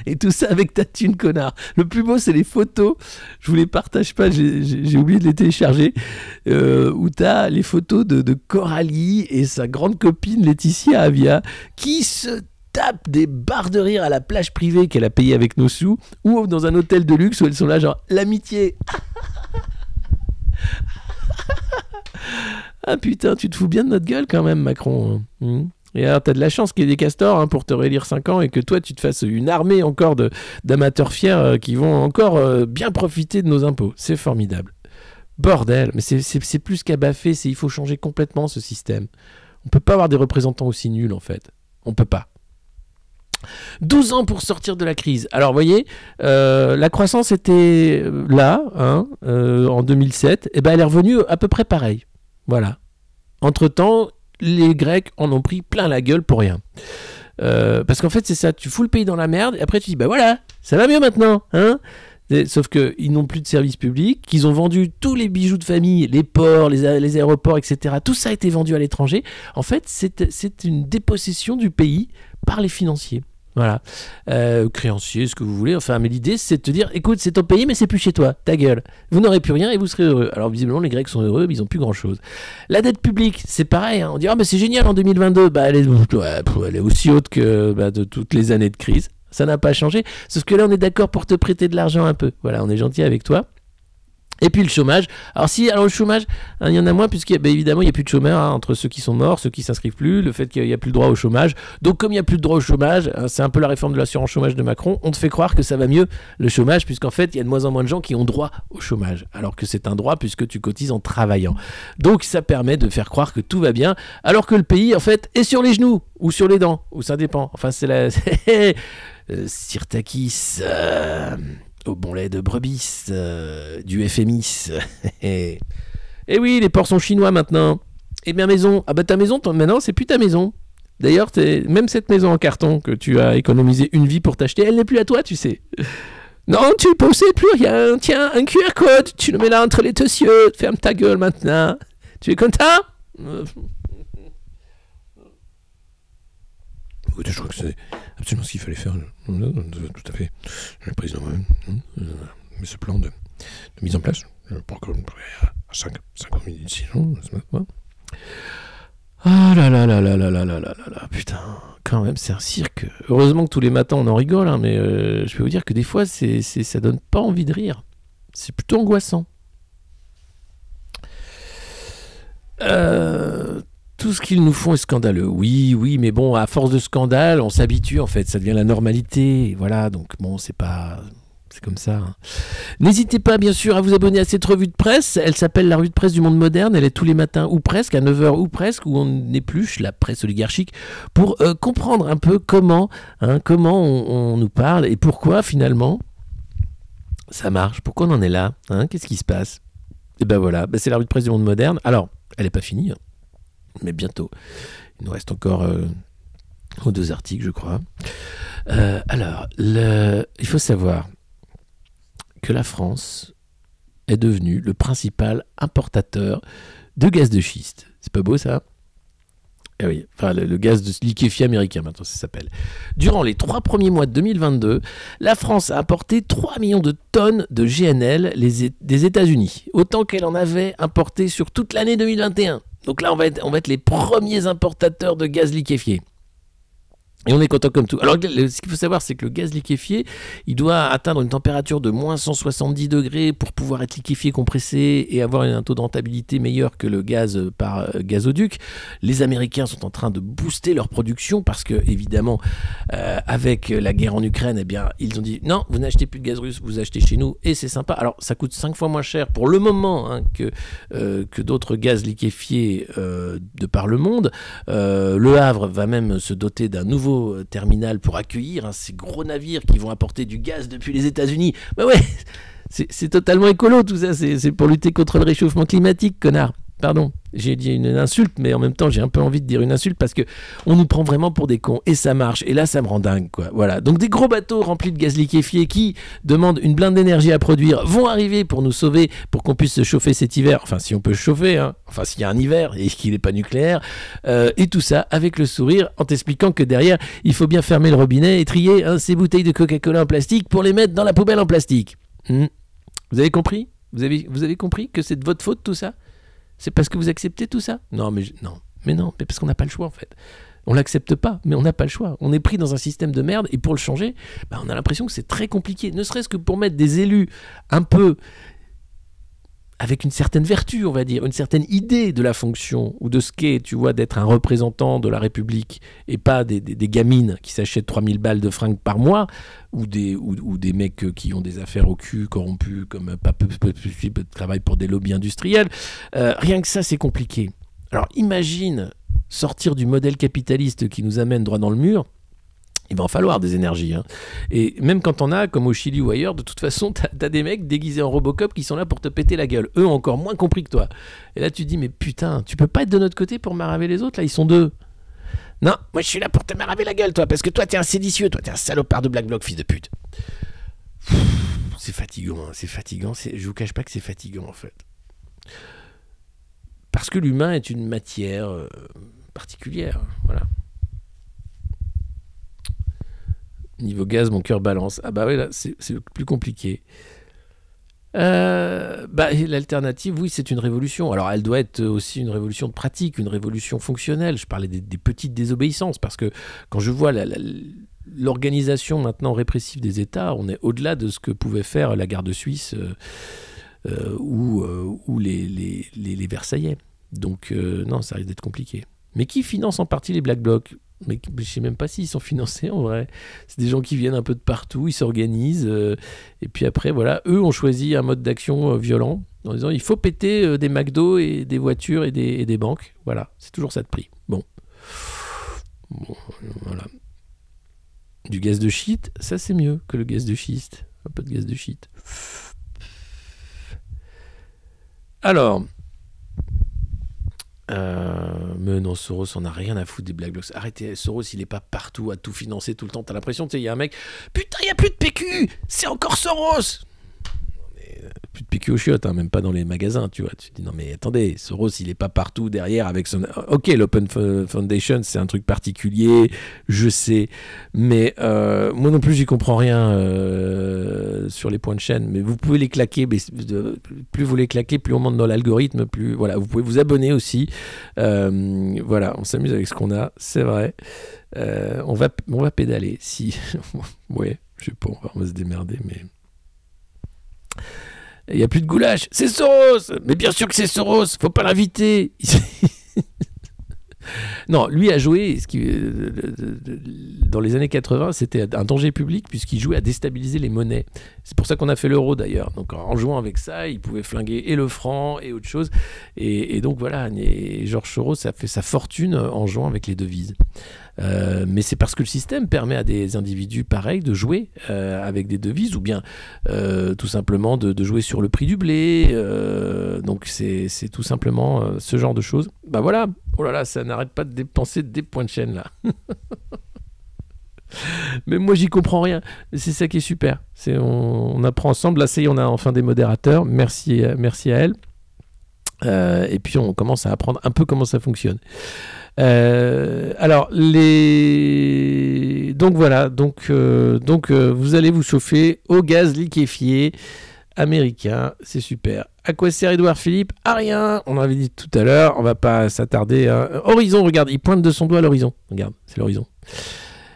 Et tout ça avec ta thune, connard. Le plus beau, c'est les photos. Je vous les partage pas, j'ai oublié de les télécharger. Où t'as les photos de Coralie et sa grande copine Laetitia Avia qui se tapent des barres de rire à la plage privée qu'elle a payée avec nos sous ou dans un hôtel de luxe où elles sont là, genre l'amitié. Ah putain, tu te fous bien de notre gueule quand même, Macron. Et alors, t'as de la chance qu'il y ait des castors pour te réélire 5 ans et que toi, tu te fasses une armée encore d'amateurs fiers qui vont encore bien profiter de nos impôts. C'est formidable. Bordel, mais c'est plus qu'à baffer, il faut changer complètement ce système. On peut pas avoir des représentants aussi nuls, en fait. On peut pas. 12 ans pour sortir de la crise. Alors, vous voyez, la croissance était là, hein, en 2007. Et ben, elle est revenue à peu près pareil. Voilà. Entre-temps, les Grecs en ont pris plein la gueule pour rien. Parce qu'en fait, c'est ça, tu fous le pays dans la merde, et après tu dis, bah voilà, ça va mieux maintenant, hein. Sauf qu'ils n'ont plus de services publics, qu'ils ont vendu tous les bijoux de famille, les ports, les aéroports, etc. Tout ça a été vendu à l'étranger. En fait, c'est une dépossession du pays par les financiers. Voilà. Créanciers, ce que vous voulez. Enfin, mais l'idée, c'est de te dire, écoute, c'est ton pays, mais c'est plus chez toi. Ta gueule. Vous n'aurez plus rien et vous serez heureux. Alors, visiblement, les Grecs sont heureux, mais ils n'ont plus grand-chose. La dette publique, c'est pareil. Hein. On dit, ah, mais c'est génial en 2022. Bah, elle est aussi haute que de toutes les années de crise. Ça n'a pas changé. Sauf que là, on est d'accord pour te prêter de l'argent un peu. Voilà, on est gentil avec toi. Et puis le chômage. Alors le chômage, hein, il y en a moins évidemment il n'y a plus de chômeurs hein, entre ceux qui sont morts, ceux qui s'inscrivent plus, le fait qu'il n'y a plus le droit au chômage. Donc comme il n'y a plus de droit au chômage, hein, c'est un peu la réforme de l'assurance chômage de Macron, on te fait croire que ça va mieux le chômage puisqu'en fait il y a de moins en moins de gens qui ont droit au chômage. Alors que c'est un droit puisque tu cotises en travaillant. Donc ça permet de faire croire que tout va bien alors que le pays en fait est sur les genoux ou sur les dents, ou ça dépend. Enfin c'est la... Sirtakis... au bon lait de brebis, du FMI. Et oui, les porcs sont chinois maintenant. Et ma maison, ah bah ta maison, maintenant c'est plus ta maison. D'ailleurs, même cette maison en carton que tu as économisé une vie pour t'acheter, elle n'est plus à toi, tu sais. Non, tu ne possèdes plus rien. Tiens, un QR code, tu le mets là entre les deux yeux. Ferme ta gueule maintenant. Tu es content ? Écoutez, je crois que c'est absolument ce qu'il fallait faire. Tout à fait. Le président met ce plan de mise en place. Pour 5 ans d'ici. Ah là là là là là là là là là. Putain, quand même, c'est un cirque. Heureusement que tous les matins on en rigole, hein, mais je peux vous dire que des fois, ça donne pas envie de rire. C'est plutôt angoissant. Tout ce qu'ils nous font est scandaleux. Oui, mais bon, à force de scandale, on s'habitue en fait, ça devient la normalité. Voilà, donc bon, c'est comme ça. Hein. N'hésitez pas, bien sûr, à vous abonner à cette revue de presse. Elle s'appelle la revue de presse du monde moderne. Elle est tous les matins, ou presque, à 9h ou presque, où on épluche la presse oligarchique pour comprendre un peu comment on nous parle et pourquoi finalement Ça marche. Pourquoi on en est là, hein? Qu'est-ce qui se passe? Et ben voilà, c'est la revue de presse du Monde Moderne. Alors, elle n'est pas finie, hein, mais bientôt. Il nous reste encore 2 articles, je crois. Alors, il faut savoir que la France est devenue le principal importateur de gaz de schiste. C'est pas beau, ça? Eh oui, enfin le gaz de liquéfié américain, maintenant ça s'appelle. Durant les 3 premiers mois de 2022, la France a importé 3 millions de tonnes de GNL des États-Unis, autant qu'elle en avait importé sur toute l'année 2021. Donc là, on va être les premiers importateurs de gaz liquéfié. Et on est content comme tout. Alors, ce qu'il faut savoir, c'est que le gaz liquéfié, il doit atteindre une température de moins 170 degrés pour pouvoir être liquéfié, compressé et avoir un taux de rentabilité meilleur que le gaz par gazoduc. Les Américains sont en train de booster leur production parce que, évidemment, avec la guerre en Ukraine, eh bien, ils ont dit non, vous n'achetez plus de gaz russe, vous achetez chez nous et c'est sympa. Alors, ça coûte 5 fois moins cher pour le moment hein, que d'autres gaz liquéfiés de par le monde. Le Havre va même se doter d'un nouveau terminal pour accueillir ces gros navires qui vont apporter du gaz depuis les États-Unis. Bah ouais, c'est totalement écolo tout ça, c'est pour lutter contre le réchauffement climatique, connard. Pardon, j'ai dit une insulte, mais en même temps j'ai un peu envie de dire une insulte parce que on nous prend vraiment pour des cons et ça marche. Et là ça me rend dingue quoi. Voilà. Donc des gros bateaux remplis de gaz liquéfié qui demandent une blinde d'énergie à produire vont arriver pour nous sauver, pour qu'on puisse se chauffer cet hiver. Enfin si on peut se chauffer, hein. Enfin s'il y a un hiver et qu'il n'est pas nucléaire. Et tout ça avec le sourire en t'expliquant que derrière il faut bien fermer le robinet et trier ces bouteilles de Coca-Cola en plastique pour les mettre dans la poubelle en plastique. Vous avez compris? Vous avez compris que c'est de votre faute tout ça? C'est parce que vous acceptez tout ça? Non, mais parce qu'on n'a pas le choix en fait. On l'accepte pas, mais on n'a pas le choix. On est pris dans un système de merde et pour le changer, on a l'impression que c'est très compliqué. Ne serait-ce que pour mettre des élus un peu avec une certaine vertu, on va dire, une certaine idée de la fonction ou de ce qu'est, tu vois, d'être un représentant de la République et pas des gamines qui s'achètent 3000 balles de fringues par mois ou des mecs qui ont des affaires au cul corrompus comme pas peu travaillent pour des lobbies industriels. Rien que ça, c'est compliqué. Alors imagine sortir du modèle capitaliste qui nous amène droit dans le mur. Il va en falloir des énergies. Hein. Et même quand on a, comme au Chili ou ailleurs, de toute façon, t'as des mecs déguisés en Robocop qui sont là pour te péter la gueule. Eux ont encore moins compris que toi. Et là, tu te dis, mais putain, tu peux pas être de notre côté pour maraver les autres? Là, ils sont 2. Non, moi, je suis là pour te maraver la gueule, toi, parce que toi, t'es un séditieux, toi, t'es un salopard de Black Bloc, fils de pute. C'est fatigant, hein, c'est fatigant. Je vous cache pas que c'est fatigant, en fait. Parce que l'humain est une matière particulière, voilà. Niveau gaz, mon cœur balance. Ah bah oui, là, c'est plus compliqué. L'alternative, oui, c'est une révolution. Alors, elle doit être aussi une révolution de pratique, une révolution fonctionnelle. Je parlais des petites désobéissances, parce que quand je vois l'organisation maintenant répressive des États, on est au-delà de ce que pouvait faire la garde suisse ou les Versaillais. Donc, non, ça risque d'être compliqué. Mais qui finance en partie les Black Blocs ? Mais je ne sais même pas s'ils sont financés en vrai. C'est des gens qui viennent un peu de partout, ils s'organisent. Et puis après, voilà, eux ont choisi un mode d'action violent en disant il faut péter des McDo et des voitures et des banques. Voilà, c'est toujours ça de prix. Bon, voilà. Du gaz de shit, ça c'est mieux que le gaz de schiste. Un peu de gaz de shit. Alors... mais non, Soros on a rien à foutre des Black Blocs. Arrêtez, Soros il est pas partout à tout financer tout le temps. T'as l'impression, tu sais, il y a un mec, putain, il y a plus de PQ, c'est encore Soros. Plus de PQ au chiottes, hein, même pas dans les magasins, tu vois. Tu te dis non mais attendez, Soros il est pas partout derrière avec son. Ok, l'Open Foundation c'est un truc particulier, je sais, mais moi non plus j'y comprends rien sur les points de chaîne. Mais vous pouvez les claquer, mais plus vous les claquez, plus on monte dans l'algorithme, plus voilà. Vous pouvez vous abonner aussi. Voilà, on s'amuse avec ce qu'on a, c'est vrai. On va pédaler. Si, ouais, je sais pas, on va se démerder, mais. Il n'y a plus de goulash, c'est Soros. Mais bien sûr que c'est Soros, faut pas l'inviter. Non, lui a joué, dans les années 80, c'était un danger public puisqu'il jouait à déstabiliser les monnaies. C'est pour ça qu'on a fait l'euro d'ailleurs. Donc en jouant avec ça, il pouvait flinguer et le franc et autre chose. Et donc voilà, et Georges Soros a fait sa fortune en jouant avec les devises. Mais c'est parce que le système permet à des individus pareils de jouer avec des devises ou bien tout simplement de jouer sur le prix du blé. Donc c'est tout simplement ce genre de choses. Bah voilà, oh là là, ça n'arrête pas de dépenser des points de chaîne là. Mais moi j'y comprends rien. C'est ça qui est super. On apprend ensemble. Là, ça y est, on a enfin des modérateurs. Merci à elle. Et puis on commence à apprendre un peu comment ça fonctionne. Alors donc voilà, donc vous allez vous chauffer au gaz liquéfié américain, c'est super. À quoi sert Édouard Philippe? À rien, on avait dit tout à l'heure, on va pas s'attarder. Horizon, regarde, il pointe de son doigt à l'horizon. Regarde, c'est l'horizon.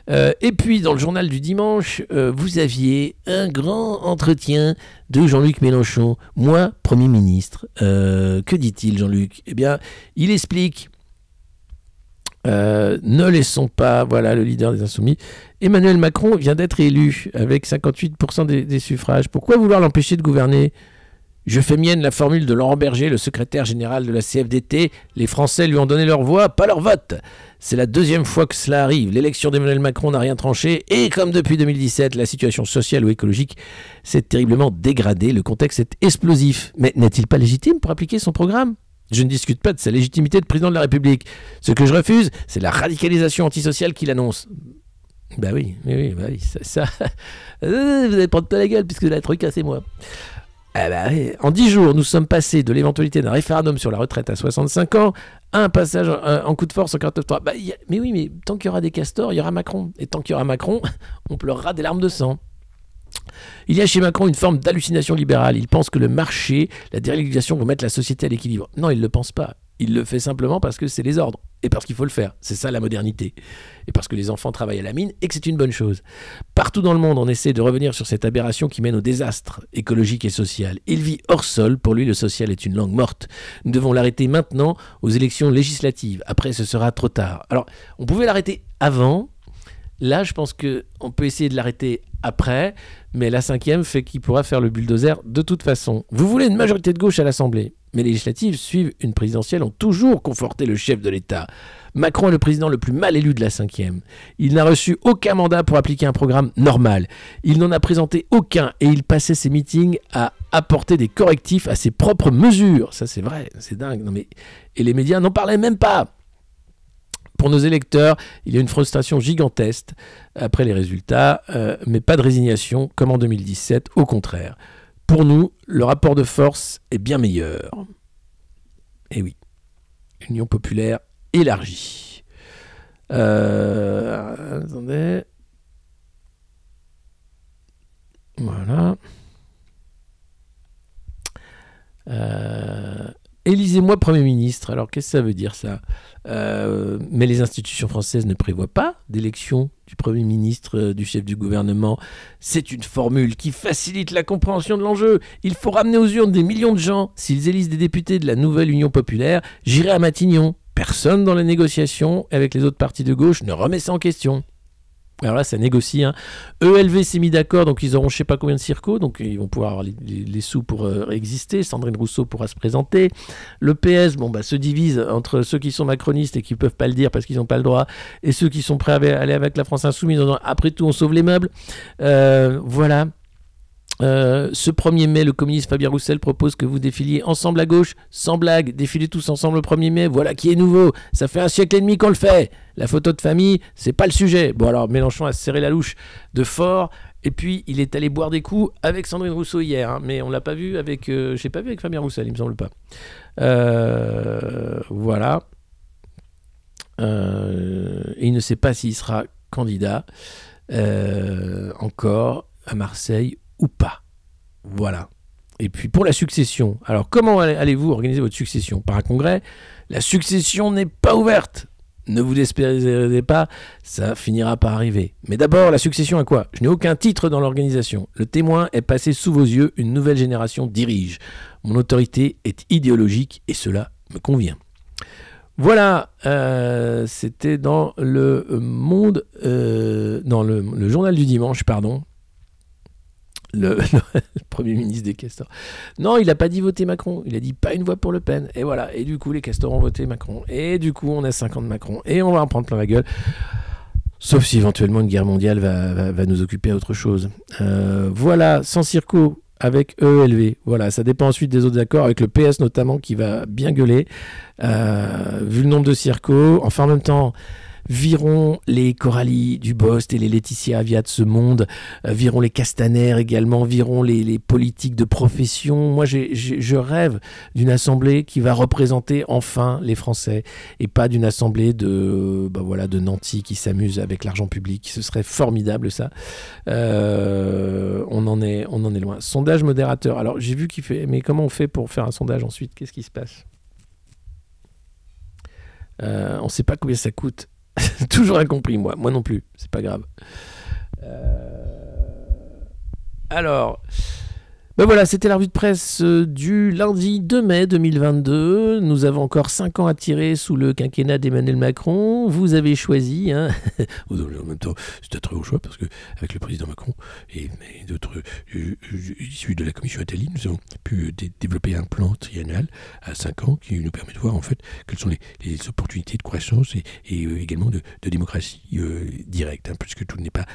Et puis dans le journal du dimanche, vous aviez un grand entretien de Jean-Luc Mélenchon, moi Premier ministre. Que dit-il Jean-Luc? Eh bien, il explique. Ne laissons pas, voilà, le leader des Insoumis. Emmanuel Macron vient d'être élu avec 58% des suffrages. Pourquoi vouloir l'empêcher de gouverner? Je fais mienne la formule de Laurent Berger, le secrétaire général de la CFDT. Les Français lui ont donné leur voix, pas leur vote. C'est la deuxième fois que cela arrive. L'élection d'Emmanuel Macron n'a rien tranché. Et comme depuis 2017, la situation sociale ou écologique s'est terriblement dégradée. Le contexte est explosif. Mais n'est-il pas légitime pour appliquer son programme? Je ne discute pas de sa légitimité de président de la République. Ce que je refuse, c'est la radicalisation antisociale qu'il annonce. Bah oui, ça vous allez prendre pas la gueule puisque la truc, c'est moi. Ah bah oui. En 10 jours, nous sommes passés de l'éventualité d'un référendum sur la retraite à 65 ans à un passage en coup de force en 49.3. Bah, mais oui, mais tant qu'il y aura des castors, il y aura Macron. Et tant qu'il y aura Macron, on pleurera des larmes de sang. Il y a chez Macron une forme d'hallucination libérale. Il pense que le marché, la dérégulation vont mettre la société à l'équilibre. Non, il ne le pense pas. Il le fait simplement parce que c'est les ordres et parce qu'il faut le faire. C'est ça la modernité. Et parce que les enfants travaillent à la mine et que c'est une bonne chose. Partout dans le monde, on essaie de revenir sur cette aberration qui mène au désastre écologique et social. Il vit hors sol. Pour lui, le social est une langue morte. Nous devons l'arrêter maintenant aux élections législatives. Après, ce sera trop tard. Alors, on pouvait l'arrêter avant. Là, je pense qu'on peut essayer de l'arrêter après, mais la 5e fait qu'il pourra faire le bulldozer de toute façon. Vous voulez une majorité de gauche à l'Assemblée, mais les législatives suivent une présidentielle ont toujours conforté le chef de l'État. Macron est le président le plus mal élu de la 5e. Il n'a reçu aucun mandat pour appliquer un programme normal. Il n'en a présenté aucun et il passait ses meetings à apporter des correctifs à ses propres mesures. Ça, c'est vrai, c'est dingue. Non, mais... Et les médias n'en parlaient même pas. Pour nos électeurs, il y a une frustration gigantesque après les résultats, mais pas de résignation comme en 2017, au contraire. Pour nous, le rapport de force est bien meilleur. Et oui, Union populaire élargie. Attendez. Voilà. Élisez-moi Premier ministre. Alors, qu'est-ce que ça veut dire, ça? Mais les institutions françaises ne prévoient pas d'élection du Premier ministre, du chef du gouvernement. C'est une formule qui facilite la compréhension de l'enjeu. Il faut ramener aux urnes des millions de gens. S'ils élisent des députés de la nouvelle Union populaire, j'irai à Matignon. Personne dans les négociations avec les autres partis de gauche ne remet ça en question. Alors là, ça négocie. Hein. ELV s'est mis d'accord, donc ils auront je ne sais pas combien de circos, donc ils vont pouvoir avoir les sous pour exister. Sandrine Rousseau pourra se présenter. Le PS se divise entre ceux qui sont macronistes et qui ne peuvent pas le dire parce qu'ils n'ont pas le droit, et ceux qui sont prêts à aller avec la France Insoumise. Après tout, on sauve les meubles. Voilà. Ce 1er mai, le communiste Fabien Roussel propose que vous défiliez ensemble à gauche, sans blague, défilez tous ensemble le 1er mai, voilà qui est nouveau, ça fait 1 siècle et demi qu'on le fait, la photo de famille, c'est pas le sujet. Bon alors Mélenchon a serré la louche de fort, et puis il est allé boire des coups avec Sandrine Rousseau hier, hein, mais on l'a pas vu avec, j'ai pas vu avec Fabien Roussel, il me semble pas. Voilà. Et il ne sait pas s'il sera candidat encore à Marseille ou pas. Voilà. Et puis pour la succession, alors comment allez-vous organiser votre succession? Par un congrès? La succession n'est pas ouverte. Ne vous désespérez pas, ça finira par arriver. Mais d'abord, la succession à quoi? Je n'ai aucun titre dans l'organisation. Le témoin est passé sous vos yeux, une nouvelle génération dirige. Mon autorité est idéologique et cela me convient. Voilà, c'était dans le Monde, dans le journal du dimanche, pardon. Le Premier ministre des castors. Non, il n'a pas dit voter Macron. Il a dit pas une voix pour Le Pen. Et voilà. Et du coup, les castors ont voté Macron. Et du coup, on a 5 ans de Macron. Et on va en prendre plein la gueule. Sauf si éventuellement une guerre mondiale va nous occuper à autre chose. Voilà, sans circo avec EELV. Voilà, ça dépend ensuite des autres accords, avec le PS notamment qui va bien gueuler. Vu le nombre de circos. Enfin, en même temps... Virons les Coralie Dubost et les Laetitia Avia de ce monde, virons les Castaner également, virons les politiques de profession. Moi, je rêve d'une assemblée qui va représenter enfin les Français et pas d'une assemblée de nantis qui s'amusent avec l'argent public. Ce serait formidable, ça. On en est loin. Sondage modérateur. Alors, j'ai vu qu'il fait... Mais comment on fait pour faire un sondage ensuite? Qu'est-ce qui se passe? On ne sait pas combien ça coûte. Toujours incompris, moi non plus, c'est pas grave. Alors, ben voilà, c'était la revue de presse du lundi 2 mai 2022. Nous avons encore 5 ans à tirer sous le quinquennat d'Emmanuel Macron. Vous avez choisi, hein. En même temps, c'est un très beau choix parce que avec le président Macron et d'autres issus de la commission Attali, nous avons pu développer un plan triennal à 5 ans qui nous permet de voir en fait quelles sont les opportunités de croissance et également de démocratie directe, hein, puisque tout n'est pas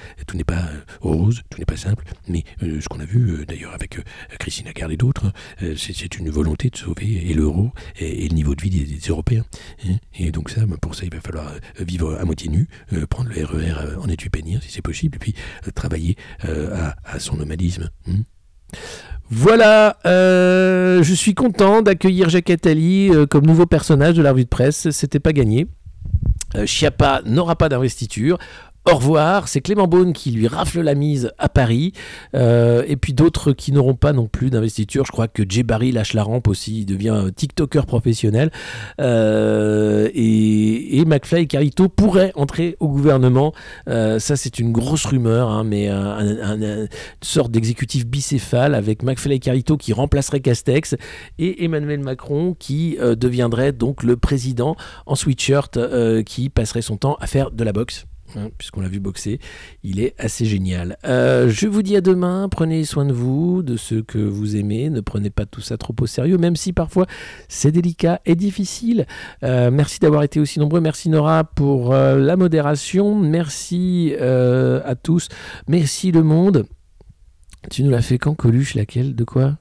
rose, tout n'est pas simple, mais ce qu'on a vu d'ailleurs avec Christine Lagarde et d'autres, c'est une volonté de sauver et l'euro et le niveau de vie des Européens. Hein. Et donc ça, pour ça, il va falloir vivre à moitié nu, prendre le RER en étui-peignir si c'est possible, et puis travailler à son nomadisme. Hein. Voilà, je suis content d'accueillir Jacques Attali comme nouveau personnage de la revue de presse. C'était pas gagné. Schiappa n'aura pas d'investiture. Au revoir, c'est Clément Beaune qui lui rafle la mise à Paris, et puis d'autres qui n'auront pas non plus d'investiture. Je crois que Jay Barry lâche la rampe aussi, il devient TikToker professionnel, et McFly et Carito pourraient entrer au gouvernement. Ça c'est une grosse rumeur, hein, mais une sorte d'exécutif bicéphale avec McFly et Carito qui remplacerait Castex et Emmanuel Macron qui deviendrait donc le président en sweatshirt, qui passerait son temps à faire de la boxe. Puisqu'on l'a vu boxer, il est assez génial. Je vous dis à demain, prenez soin de vous, de ceux que vous aimez, ne prenez pas tout ça trop au sérieux, même si parfois c'est délicat et difficile. Merci d'avoir été aussi nombreux, merci Nora pour la modération, merci à tous, merci le monde. Tu nous l'as fait quand, Coluche? Laquelle? De quoi?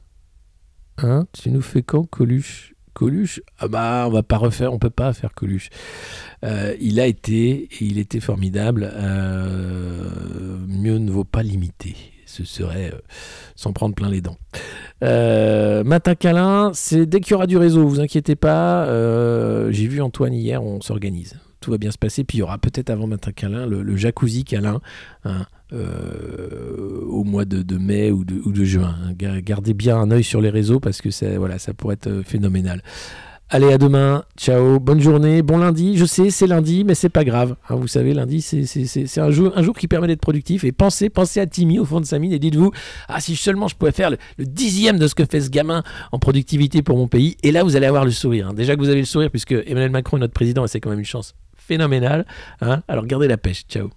Hein? Tu nous fais quand, Coluche? Coluche, ah bah on peut pas faire Coluche. Il était formidable. Mieux ne vaut pas l'imiter. Ce serait s'en prendre plein les dents. Matin câlin, c'est dès qu'il y aura du réseau, vous inquiétez pas. J'ai vu Antoine hier, on s'organise. Tout va bien se passer. Puis il y aura peut-être avant Matin câlin le jacuzzi câlin. Hein, au mois de mai ou de juin. Gardez bien un œil sur les réseaux parce que ça pourrait être phénoménal. Allez, à demain, ciao, bonne journée, bon lundi. Je sais, c'est lundi, mais c'est pas grave. Hein, vous savez, lundi, c'est un jour qui permet d'être productif. Et pensez à Timmy au fond de sa mine et dites-vous, si seulement je pouvais faire le 10e de ce que fait ce gamin en productivité pour mon pays. Et là, vous allez avoir le sourire. Hein. Déjà que vous avez le sourire, puisque Emmanuel Macron est notre président, et c'est quand même une chance phénoménale. Hein. Alors, gardez la pêche, ciao.